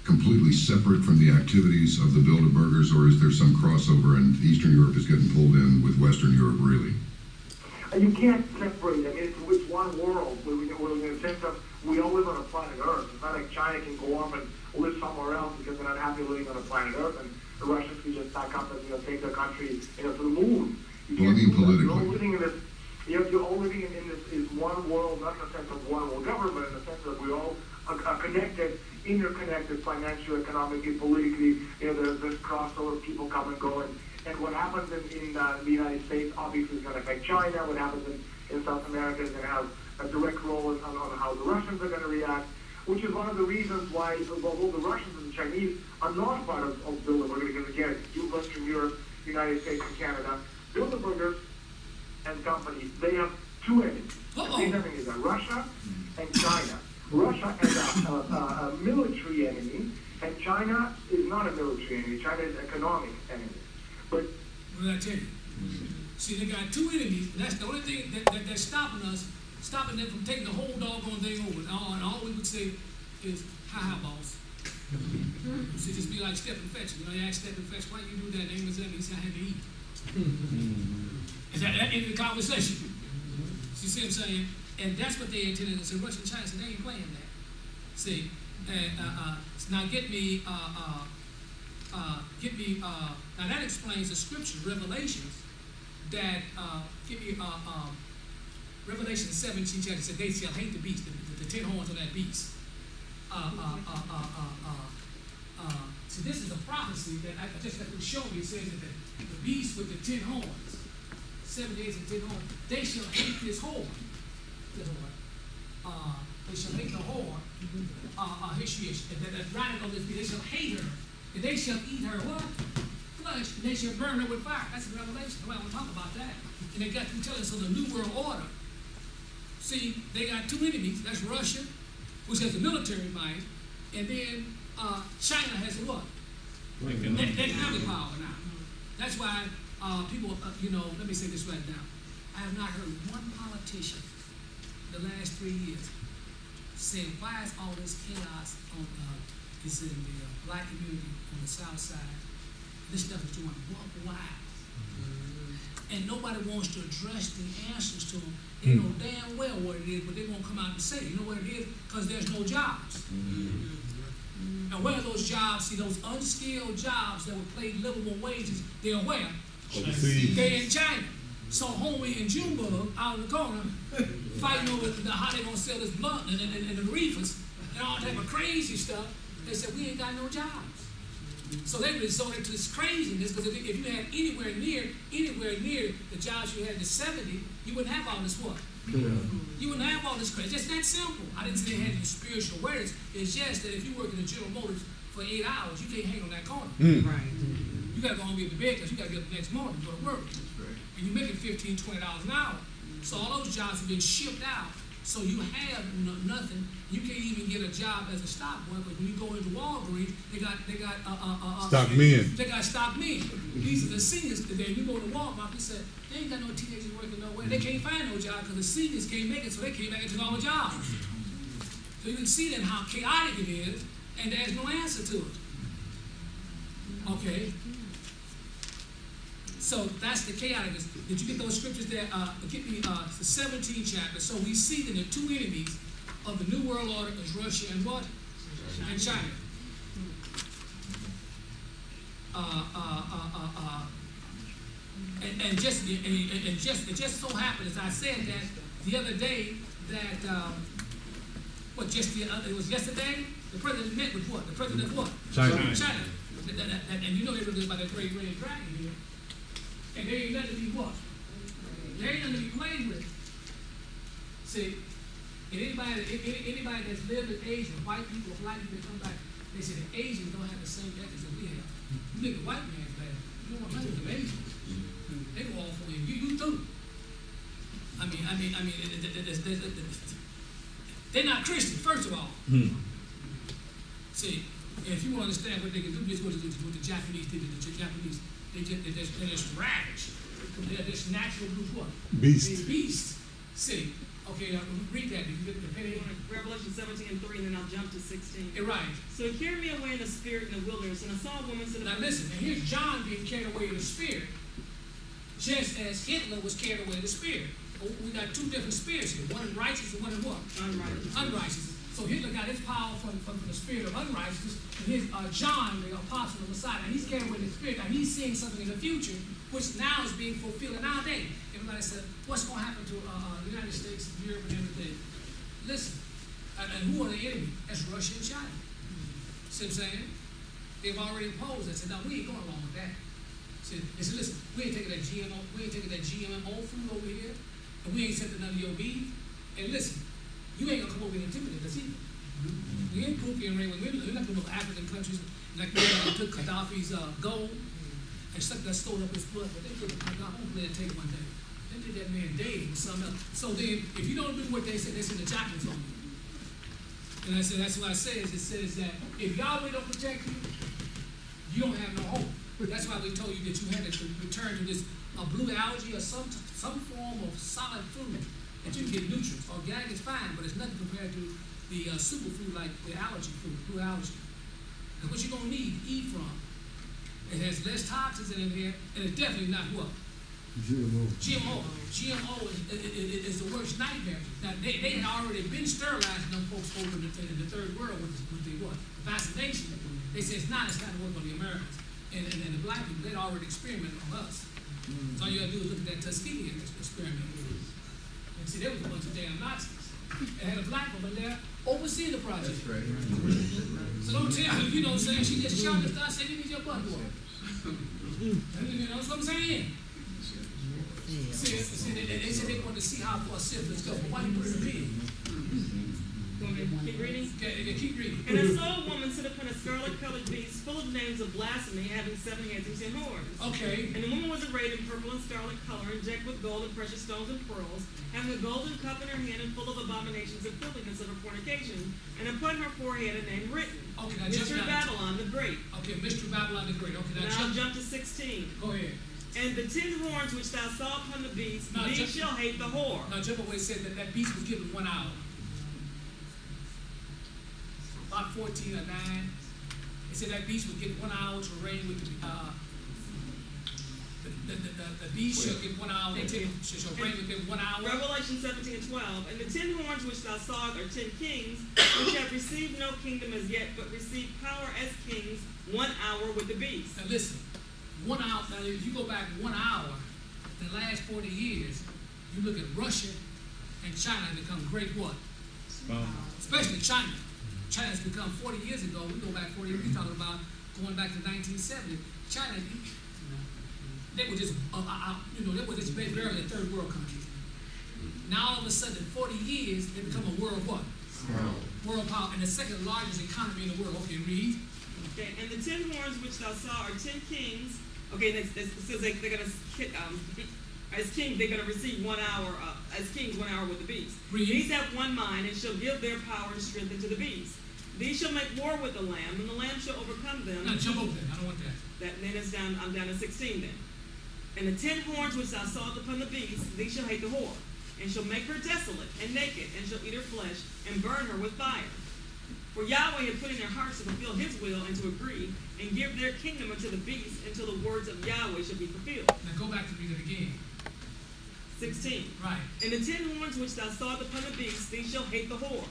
Completely we separate from the activities of the Bilderbergers, or is there some crossover and Eastern Europe is getting pulled in with Western Europe, really? You can't separate. I mean, it's one world. We're in the sense of we all live on a planet Earth. It's not like China can go off and live somewhere else because they're not happy living on a planet Earth, and the Russians can just back up and take their country to the moon. Well, I mean politically. You're all living in this. You're all living in this is one world, not in the sense of one world government, in the sense that we're all are connected, interconnected, financially, economically, politically. There's this crossover, people come and go, and what happens in the United States obviously is going to affect China. What happens in South America is going to have a direct role on how the Russians are going to react, which is one of the reasons why, although the Russians and the Chinese are not part of Bilderberger, because again, Western Europe, United States, and Canada, Bilderberger and company, they have two enemies. These enemies are Russia and China. Russia is a military enemy, and China is not a military enemy. China is an economic enemy. But what did I tell you? See, they got two enemies, and that's the only thing that's stopping them from taking the whole doggone thing over. And all we would say is, hi, boss. See, just be like Stephen Fetch. You ask Stephen Fetch, why you do that? Name was that. He said, I had to eat. And that ended the conversation. You see what I'm saying? And that's what they intended to say. Russia and China said, they ain't playing that. See, now now that explains the scripture, Revelations, that, Revelation 17 chapter said, they shall hate the beast, the 10 horns on that beast. So this is a prophecy that I just have to show you. It says that the beast with the 10 horns, 7 days and 10 horns, they shall hate this horn. They shall hate the horn. Here she is. That's riding on this beast. They shall hate her. And they shall eat her what? Flesh. And they shall burn her with fire. That's the Revelation. Well, we'll talk about that. And they got to tell us of the New World Order. See, they got two enemies. That's Russia, which has a military might, and then China has a what? Economic power now. That's why people, let me say this right now. I have not heard one politician the last 3 years say, why is all this chaos is in the black community on the south side? This stuff is doing why? And nobody wants to address the answers to them. They know damn well what it is, but they won't come out and say it. You know what it is? Because there's no jobs. And where are those jobs? See, those unskilled jobs that would pay livable wages, they're where? They're in China. So homie in Junebug, out in the corner, fighting over how they gonna sell this blunt and the reefers and all type of crazy stuff. They said, we ain't got no jobs. So they resorted to this craziness, because if you had anywhere near the jobs you had in the 70s, you wouldn't have all this what? You wouldn't have all this crazy. Just that simple. I didn't say they had any spiritual awareness. It's just that if you work in the General Motors for 8 hours, you can't hang on that corner. Right. You gotta go home and get to bed, because you gotta get up the next morning and go to work. And you're making $15, $20 an hour. So all those jobs have been shipped out. So you have nothing. You can't even get a job as a stock boy, because when you go into Walgreens, they got Stock men. They got stock men. These are the seniors today. You go to Walmart, they say they ain't got no teenagers working nowhere. They can't find no job because the seniors can't make it, so they can't make it to all the jobs. So you can see then how chaotic it is, and there's no answer to it. Okay. So that's the chaoticness. Did you get those scriptures there? Get me the 17th chapter. So we see that the two enemies of the New World Order is Russia and what? And China. And it just so happened, as I said, that the other day that it was yesterday. The president met with what? The president of what? China. And you know they were about that great red dragon here. And they ain't nothing to be what? They ain't nothing to be played with. See, and anybody that's lived in Asia, white people, black people come back, they say the Asians don't have the same ethics that we have. You think the white man's bad. You don't want nothing with Asians. They go all for you. You too. They're not Christian, first of all. See, if you want to understand what they can do, just what the Japanese did. The Japanese, they're just ravaged. They're just natural what? Beast. Beast. See, Okay, read that. You get the penny. Revelation 17:3, and then I'll jump to 16. Right. So he carried me away in the spirit in the wilderness, and I saw a woman sitting. Now listen, and here's John being carried away in the spirit, just as Hitler was carried away in the spirit. We got two different spirits here, one in righteous and one in what? Unrighteous. Unrighteous. So Hitler got his power from the spirit of unrighteousness, and his John, the apostle of Messiah, and he's carried away in the spirit, and he's seeing something in the future, which now is being fulfilled in our day. Everybody said, what's going to happen to the United States, Europe, and everything? Listen, and who are the enemy? That's Russia and China. See what I'm saying? They've already imposed that. Said, no, we ain't going along with that. They said, listen, we ain't taking that GMO food over here, and we ain't accepting none of your beef. And listen, you ain't gonna come over here and intimidate us either. We ain't Pookie and Ray. We're not going to African countries like we took Gaddafi's gold and stuck that stored up his blood. But they took Gaddafi and take it one day. They did that man Dave with something else. So then, if you don't do what they said, they send the chaplains on you. And I said, that's what it says that if Yahweh don't protect you, you don't have no hope. That's why we told you that you had to return to this blue algae or some form of solid food that you can get nutrients. Organic is fine, but it's nothing compared to the superfood like the algae food, blue algae. That's what you're going to need to eat from. It has less toxins in it here, and it's definitely not what? GMO is the worst nightmare. Now, they had already been sterilizing them folks over in the third world with the what? Vaccination. They said it's not going to work on the Americans. And the black people, they'd already experimented on us. So all you got to do is look at that Tuskegee experiment. And see, there was a bunch of damn Nazis. And had a black woman there overseeing the project. That's right. So don't tell her, you know what I'm saying? She just shot us down and said, give me your butt, boy. You know what I'm saying? See, they said they wanted to see how far syphilis goes. But why you put it in bed? Keep reading? Yeah, keep reading. And I saw a woman sit upon a scarlet-colored beast full of names of blasphemy, having 7 heads and 10 horns. Okay. And the woman was arrayed in purple and scarlet color, and decked with gold and precious stones and pearls, having a golden cup in her hand and full of abominations and filthiness of her fornication, and upon her forehead a name written. Okay, now Mystery Babylon the Great. Okay, Mystery Babylon the Great. Okay, now jump to 16. Go ahead. And the 10 horns which thou saw upon the beast, these shall hate the whore. Now jump away. It said that beast was given 1 hour. About 14 or 9. It said that beast would get 1 hour to reign with the beast shall get 1 hour. Shall reign with them 1 hour. Revelation 17:12. And the 10 horns which thou sawest are 10 kings, which have received no kingdom as yet, but received power as kings 1 hour with the beast. Now listen, 1 hour. Now if you go back 1 hour, in the last 40 years, you look at Russia and China have become great what? Especially China. China has become 40 years ago. We go back 40 years. We're talking about going back to 1970. China, they were just, they were just barely a third world country. Now all of a sudden, in 40 years, they become a world what? World power, and the second largest economy in the world. Okay, read. Okay, and the 10 horns which thou saw are 10 kings. Okay, it says they're going to, as kings, they're going to receive 1 hour, as kings 1 hour with the beast. Read. These have one mind, and shall give their power and strength unto the beast. These shall make war with the Lamb, and the Lamb shall overcome them. Now jump over there. I don't want that. Then it's down. I'm down to 16 then. And the 10 horns which thou sawest upon the beast, these shall hate the whore, and shall make her desolate and naked, and shall eat her flesh, and burn her with fire. For Yahweh had put in their hearts to fulfill his will and to agree, and give their kingdom unto the beast, until the words of Yahweh shall be fulfilled. Now go back to read it again. 16. Right. And the 10 horns which thou sawest upon the beast, these shall hate the whore,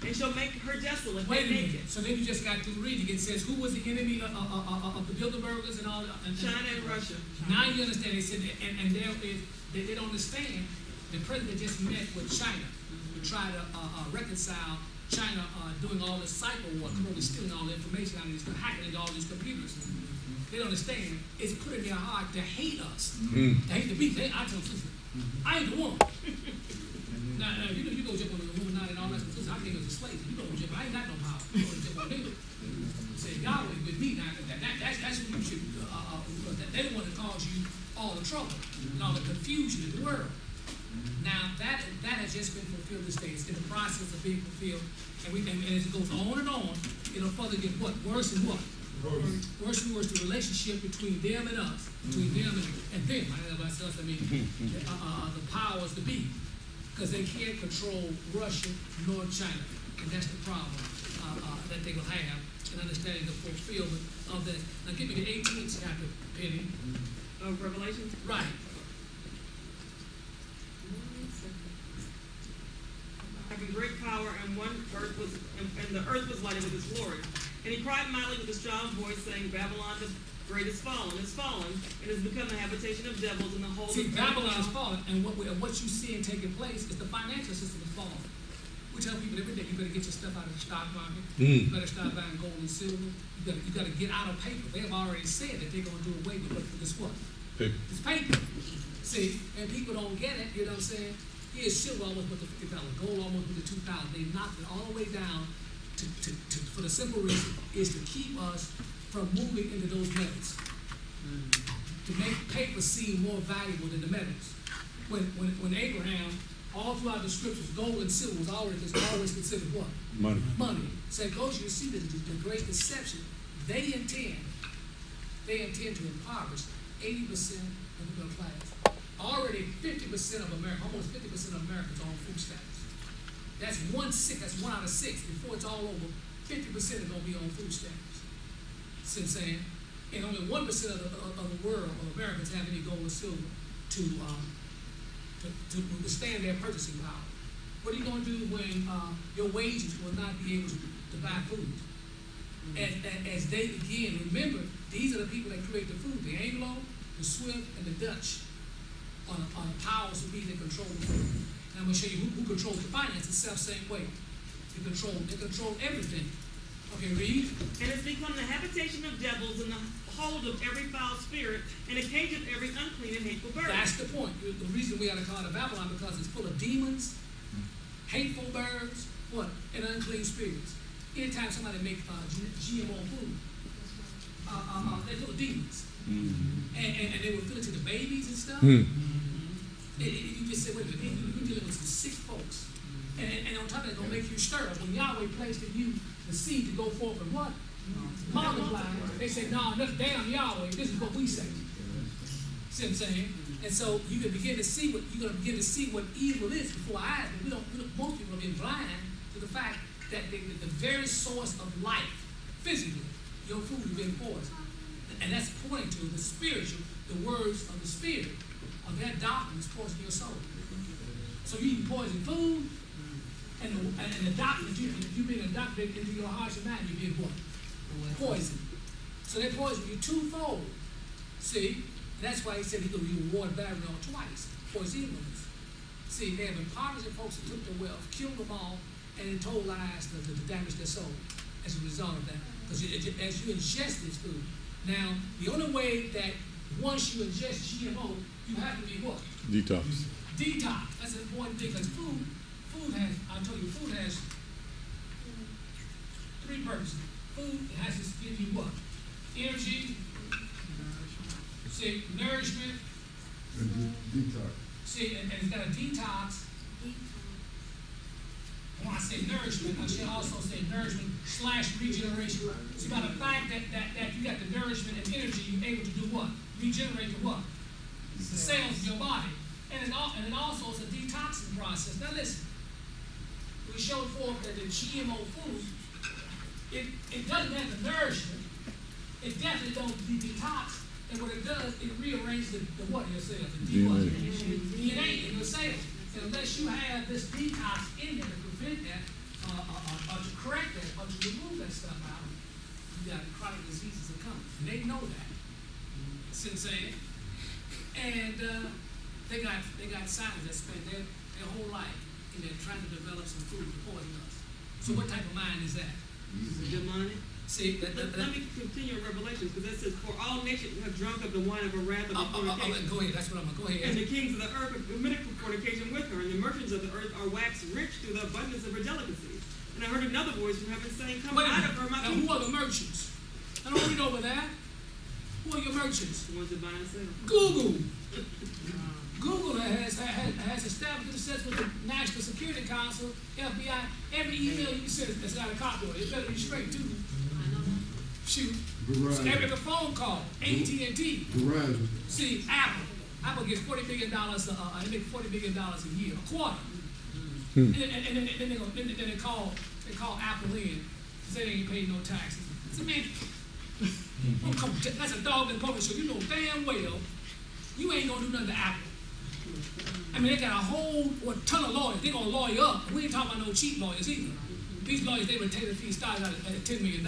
and shall make her desolate Wait and a minute. naked. So then you just got through reading. It says who was the enemy of the Bilderbergers and all that? China and Russia. Now you understand. They said, and there is, they don't understand. The president just met with China to try to reconcile China doing all this cyber war, totally stealing all the information out of these, hacking into all these computers. They don't understand. It's put in their heart to hate us, to hate the beast. I tell them, I ain't the one. Now you go jump on the Illuminati and all that stuff. I think it was a slave. You go jump. I ain't got no power. You go jump on me. Say Yahweh with me. Now that's what you should. They the one that cause you all the trouble and all the confusion in the world. Now that has just been fulfilled this day. It's in the process of being fulfilled, and as it goes on and on, it'll further get what? Worse and what? Worse and worse. The relationship between them and us, between them and them. I mean, the powers to be. because they can't control Russia nor China. And that's the problem that they will have in understanding the fulfillment of that. Now give me the 18th chapter, Penny. Of Revelation? Right. Having great power, and the earth was lighted with his glory. And he cried mightily with a strong voice, saying, Babylon the great is fallen, and has become the habitation of devils and the hold See, of Babylon is fallen, and what you see and taking place is the financial system is falling. We tell people every day, you better get your stuff out of the stock market. You better start buying gold and silver. You got to get out of paper. They have already said that they're going to do away with it. This what? Paper. It's paper. See, and people don't get it. You know what I'm saying? Here's silver almost with the $50, gold almost with the $2,000. They knocked it all the way down for the simple reason is to keep us from moving into those metals. To make paper seem more valuable than the metals. When Abraham, all throughout the scriptures, gold and silver was always considered what? Money. Money. So it goes, you see the great deception. They intend to impoverish 80% of the middle class. Already 50% of America, almost 50% of Americans are on food stamps. That's 1/6, that's 1 out of 6. Before it's all over, 50% are going to be on food stamps. See what I'm saying? And only 1% of the world, of Americans, have any gold or silver to withstand their purchasing power. What are you going to do when your wages will not be able to buy food? As they, again, remember, these are the people that create the food. The Anglo, the Swift, and the Dutch are the powers to be that control the food. And I'm going to show you who controls the finance the self-same way. They control everything. Okay, read. And it's become the habitation of devils and the hold of every foul spirit and a cage of every unclean and hateful bird. That's the point. The reason we got to call it Babylon because it's full of demons, hateful birds, what? And unclean spirits. Anytime somebody makes GMO food, they're full of demons. And they will fill it to the babies and stuff. You just say, wait a minute, you're dealing with some sick folks. And on top of that, it's going to make you stir. When Yahweh placed in you the seed to go forth and what? Multiply. They say, no, that's damn Yahweh. This is what we say. See what I'm saying? And so you can begin to see what evil is before our eyes. But most people have been blind to the fact that the very source of life, physically, your food has been poisoned. And that's pointing to the spiritual, the words of the spirit of that doctrine is poisoning your soul. So you eat poison food, and the doctrine, if you've been indoctrinated into your hearts and mind, you've been what? Poison. So they poison you twofold. See? And that's why he said he's going to reward Babylon twice for his evilness. See, they have impoverished the folks that took their wealth, killed them all, and then told lies to damage their soul as a result of that. Because as you ingest this food, now, the only way that once you ingest GMO, you have to be what? Detox. Detox. That's an important thing because food has three purposes. Food has to give you what? Energy, see, nourishment, Detox. see, and it's got a detox. When I say nourishment, I should also say nourishment / regeneration. It's about the fact that you got the nourishment and energy, you're able to do what? Regenerate the what? The cells of your body. And it also is a detoxing process. Now listen, we showed forth that the GMO food, it doesn't have the nourishment. It definitely don't detox. And what it does, it rearranges the what in your cells? The DNA in your cells. And unless you have this detox in there to prevent that, or to correct that, or to remove that stuff out, you got chronic diseases that come. And they know that. See what I'm saying? And they got scientists that spend their whole life in there trying to develop some food to poison us. So what type of mind is that? Demonic. See, Let me continue in Revelations, because it says, for all nations have drunk of the wine of her wrath of fornication. Go ahead, that's what I'm going to go ahead. And the kings of the earth have committed fornication with her, and the merchants of the earth are waxed rich through the abundance of her delicacies. And I heard another voice from heaven saying, come out of her, my now, people. who are the merchants? I don't read over that. Who are your merchants? The ones that buy and sell. Google. Google has established themselves with the National Security Council, FBI. Every email you can send has got a copy of it. It better be straight too. Shoot. Every phone call, AT&T. Verizon. See, Apple gets $40 billion. They make $40 billion a year, a quarter. And then they call Apple in, say they ain't paid no taxes. I said, man, that's a dog in the public show. You know damn well you ain't gonna do nothing to Apple. I mean, they got a whole ton of lawyers. They gonna lawyer up. And we ain't talking about no cheap lawyers either. These lawyers, they retain the fee started out at $10 million.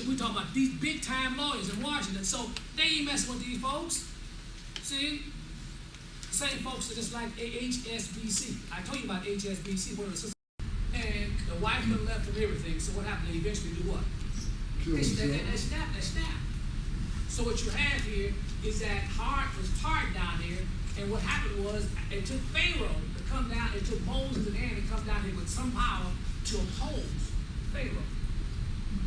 We talking about these big time lawyers in Washington. So they ain't messing with these folks. See? Same folks are just like HSBC. I told you about HSBC, one of the systems. And the wife was left and everything. So what happened? They eventually do what? They snap. So what you have here is that heart was hard down here, and what happened was it took Pharaoh to come down, it took Moses and Aaron to come down here with some power to oppose Pharaoh.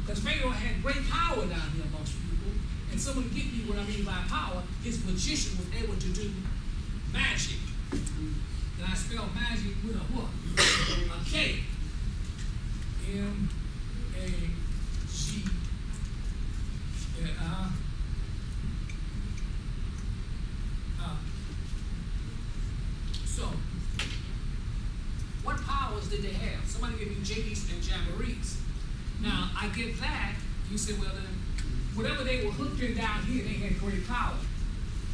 Because Pharaoh had great power down here amongst people, and someone get me what I mean by power, his magician was able to do magic. And I spell magic with a what? A K. M-A-G. So, what powers did they have? Somebody gave me JDs and jamborees. Now, I get that. You say, well, then, whatever they were hooked in down here, they had great power.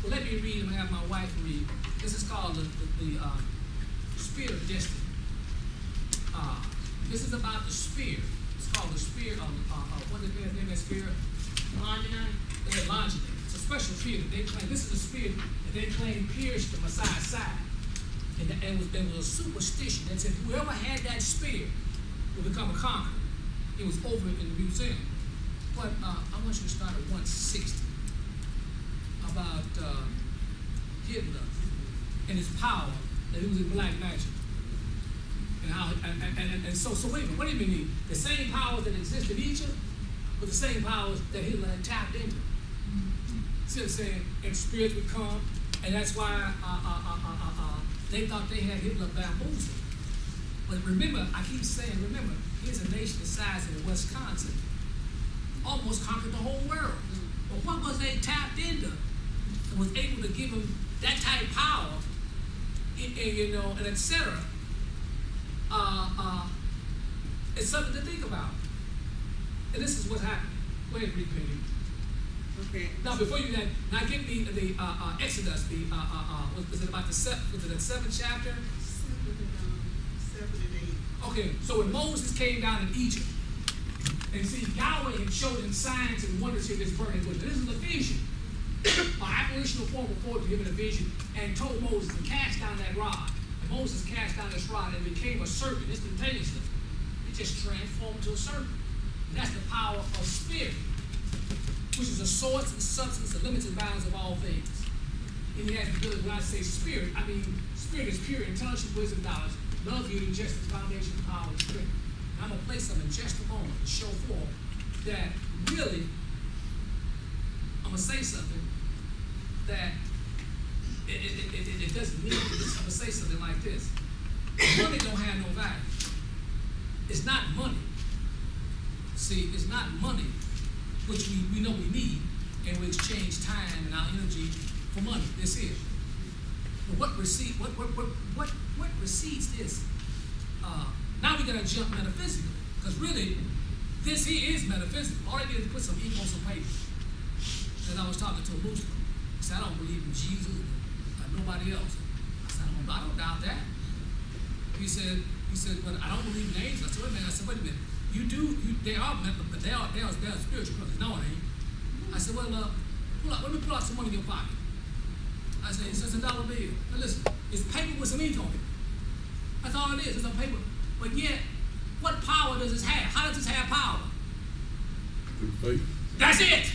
Well, let me read and have my wife read. This is called the Spear of Destiny. This is about the spear. It's called the spear of, what is the name of that spear? Longinus. It's a special spear that they claim. This is the spear that they claim pierced the Messiah's side. And there was a superstition that said whoever had that spear would become a conqueror. It was over in the museum. But I want you to start at 160 about Hitler and his power that he was in black magic. And how and so wait a minute, what do you mean? The same powers that exist in Egypt were the same powers that Hitler had tapped into. See what I'm saying? And spirits would come, and that's why they thought they had Hitler bamboozled. But remember, I keep saying, remember, here's a nation the size of Wisconsin, almost conquered the whole world. But what was they tapped into and was able to give them that type of power, and etc. It's something to think about. And this is what's happening. Go ahead, read, Penny. Okay. Now, before you do that, now give me the Exodus. Was it about the seventh chapter? 7 and 8. Okay, so when Moses came down in Egypt, and see, Yahweh had showed him signs and wonders in this burning bush. This is a vision. An apparitional form reported to him in a vision and told Moses to cast down that rod. And Moses cast down this rod and became a serpent instantaneously. It just transformed to a serpent. And that's the power of spirit, which is the source and substance, the limits and bounds of all things. And he has the ability, when I say spirit, I mean spirit is pure intelligence, wisdom, knowledge, love, beauty, justice, foundation, power, and strength. And I'm going to place some in just a moment to show forth that really, I'm going to say something that it doesn't mean this. I'm going to say something like this. Money don't have no value. It's not money. See, it's not money, which we know we need, and we exchange time and our energy for money. This is. But what precedes this? Now we're gonna jump metaphysical, because really, this here is metaphysical. All I did is put some ink on some paper. And I was talking to a Muslim. He said, I don't believe in Jesus, nobody else. I said, I don't doubt that. He said, but I don't believe in angels. I said, wait a minute. They are spiritual brothers. No, it ain't. I said, well, let me pull out some money in your pocket. I said, it's just $1 bill. Now listen, it's paper with some ink on it. That's all it is, it's a paper. But yet, what power does this have? How does this have power? Through faith. That's it.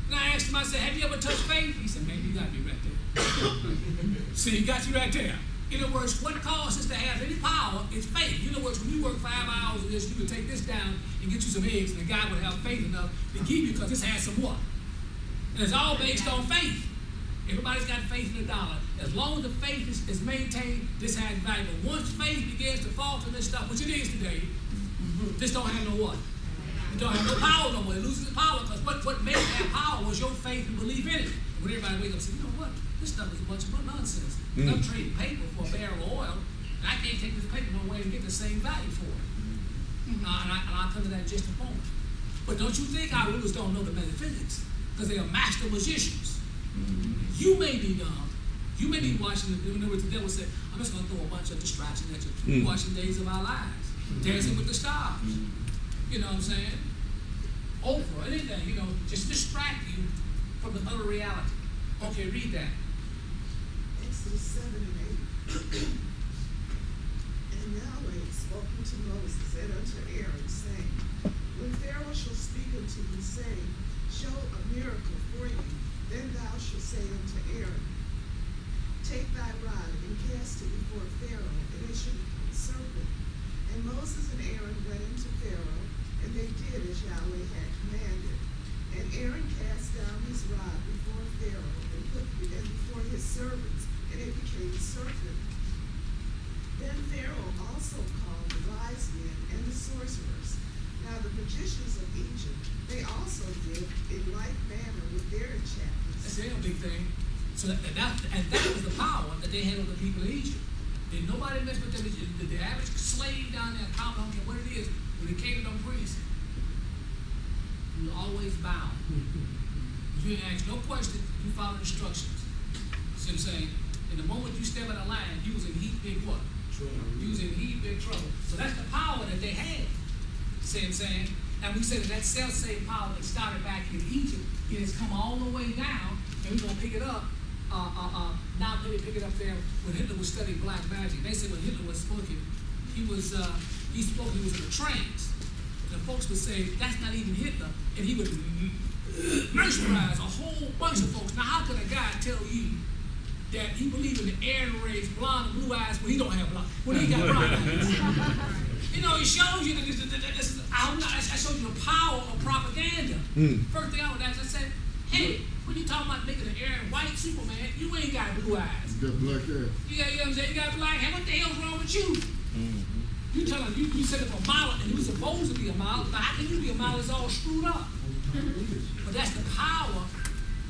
And I asked him, I said, have you ever touched faith? He said, man, you got me right there. See, he got you right there. In other words, what causes to have any power is faith. In other words, when you work 5 hours of this, you can take this down and get you some eggs, and the guy would have faith enough to give you, because this has some what? And it's all based on faith. Everybody's got faith in the dollar. As long as the faith is maintained, this has value. But once faith begins to falter in this stuff, which it is today, this don't have no what? It don't have no power no more. It loses its power, because what made that power was your faith and belief in it. When everybody wakes up and says, you know what? This stuff is a bunch of nonsense. I'm trading paper for a barrel of oil. way to get the same value for it. And I'll come to that in just a moment. But don't you think our rulers don't know the metaphysics? Because they are master magicians. You may be dumb. You may be watching, in other words, the devil said, I'm just going to throw a bunch of distractions at you. You're watching Days of Our Lives, Dancing with the Stars. You know what I'm saying? Oprah, anything, you know, just distract you from the other reality. Okay, read that. Exodus 7 and 8. And Yahweh spoke unto Moses and unto Aaron, saying, When Pharaoh shall speak unto you, saying, Show a miracle for you, then thou shalt say unto Aaron, Take thy rod and cast it before Pharaoh, and it shall become a serpent. And Moses and Aaron went into Pharaoh, and they did as Yahweh had commanded. And Aaron cast down his rod before Pharaoh, and put it before his servants, and it became a serpent. Then Pharaoh also called the wise men and the sorcerers. Now the magicians of Egypt, they also did in like manner with their enchantments. That's a big thing. So that was the power that they had over the people of Egypt. Did nobody mess with them? The average slave down there, I don't care what it is, when they came to them priests, you were always bound. You didn't ask no question, you followed instructions. See what I'm saying? And the moment you step out of line, you was in heat, big what? Trouble. You was in heat, big trouble. So that's the power that they had. See what I'm saying? And we said that self-same power that started back in Egypt, it has come all the way down, and we're gonna pick it up. Now let me pick it up there when Hitler was studying black magic. They said when Hitler was spoken, he was in a trance. The folks would say, that's not even Hitler, and he would mesmerize a whole bunch of folks. Now how could a guy tell you that he believed in the Aryan race, blonde and blue eyes, when he don't have blonde, when he got brown eyes? You know, it shows you that I showed you the power of propaganda. First thing I would ask, I said, hey, when you talking about making an Aryan white Superman, you ain't got blue eyes. You got black hair. You know what I'm saying? You got black hair. What the hell's wrong with you? You tell him you set up a model and you're supposed to be a model, but how can you be a model that's all screwed up? But that's the power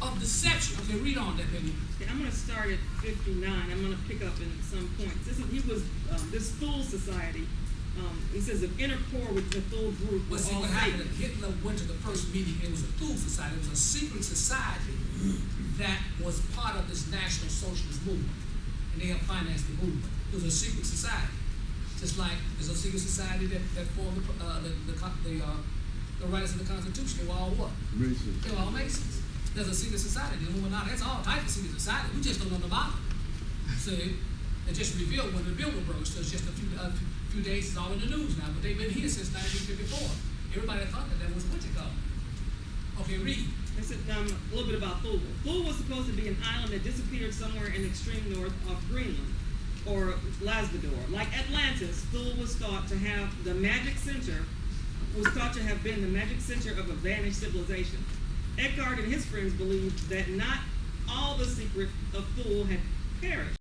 of deception. Okay, read on that, baby. Okay, I'm going to start at 59. I'm going to pick up in some points. This Thule Society. He says an inner core with the Thule group. Well, see what happened? Hitler went to the first meeting. It was a Thule Society. It was a secret society that was part of this National Socialist movement, and they have financed the movement. It was a secret society, just like there's a secret society that formed the writers of the Constitution. They were all what? Masons. They were all Masons. There's a secret society. The Illuminati. That's all type of secret society. We just don't know about it. See, it just revealed when the Bilderberg. So it's just a few days. It's all in the news now, but they've been here since 1954. Everybody thought that was what you call. Okay, read. I said a little bit about Thule. Thule was supposed to be an island that disappeared somewhere in the extreme north of Greenland, or Labrador. Like Atlantis, Thule was thought to have the magic center, been the magic center of a vanished civilization. Eckhart and his friends believed that not all the secret of Thule had perished.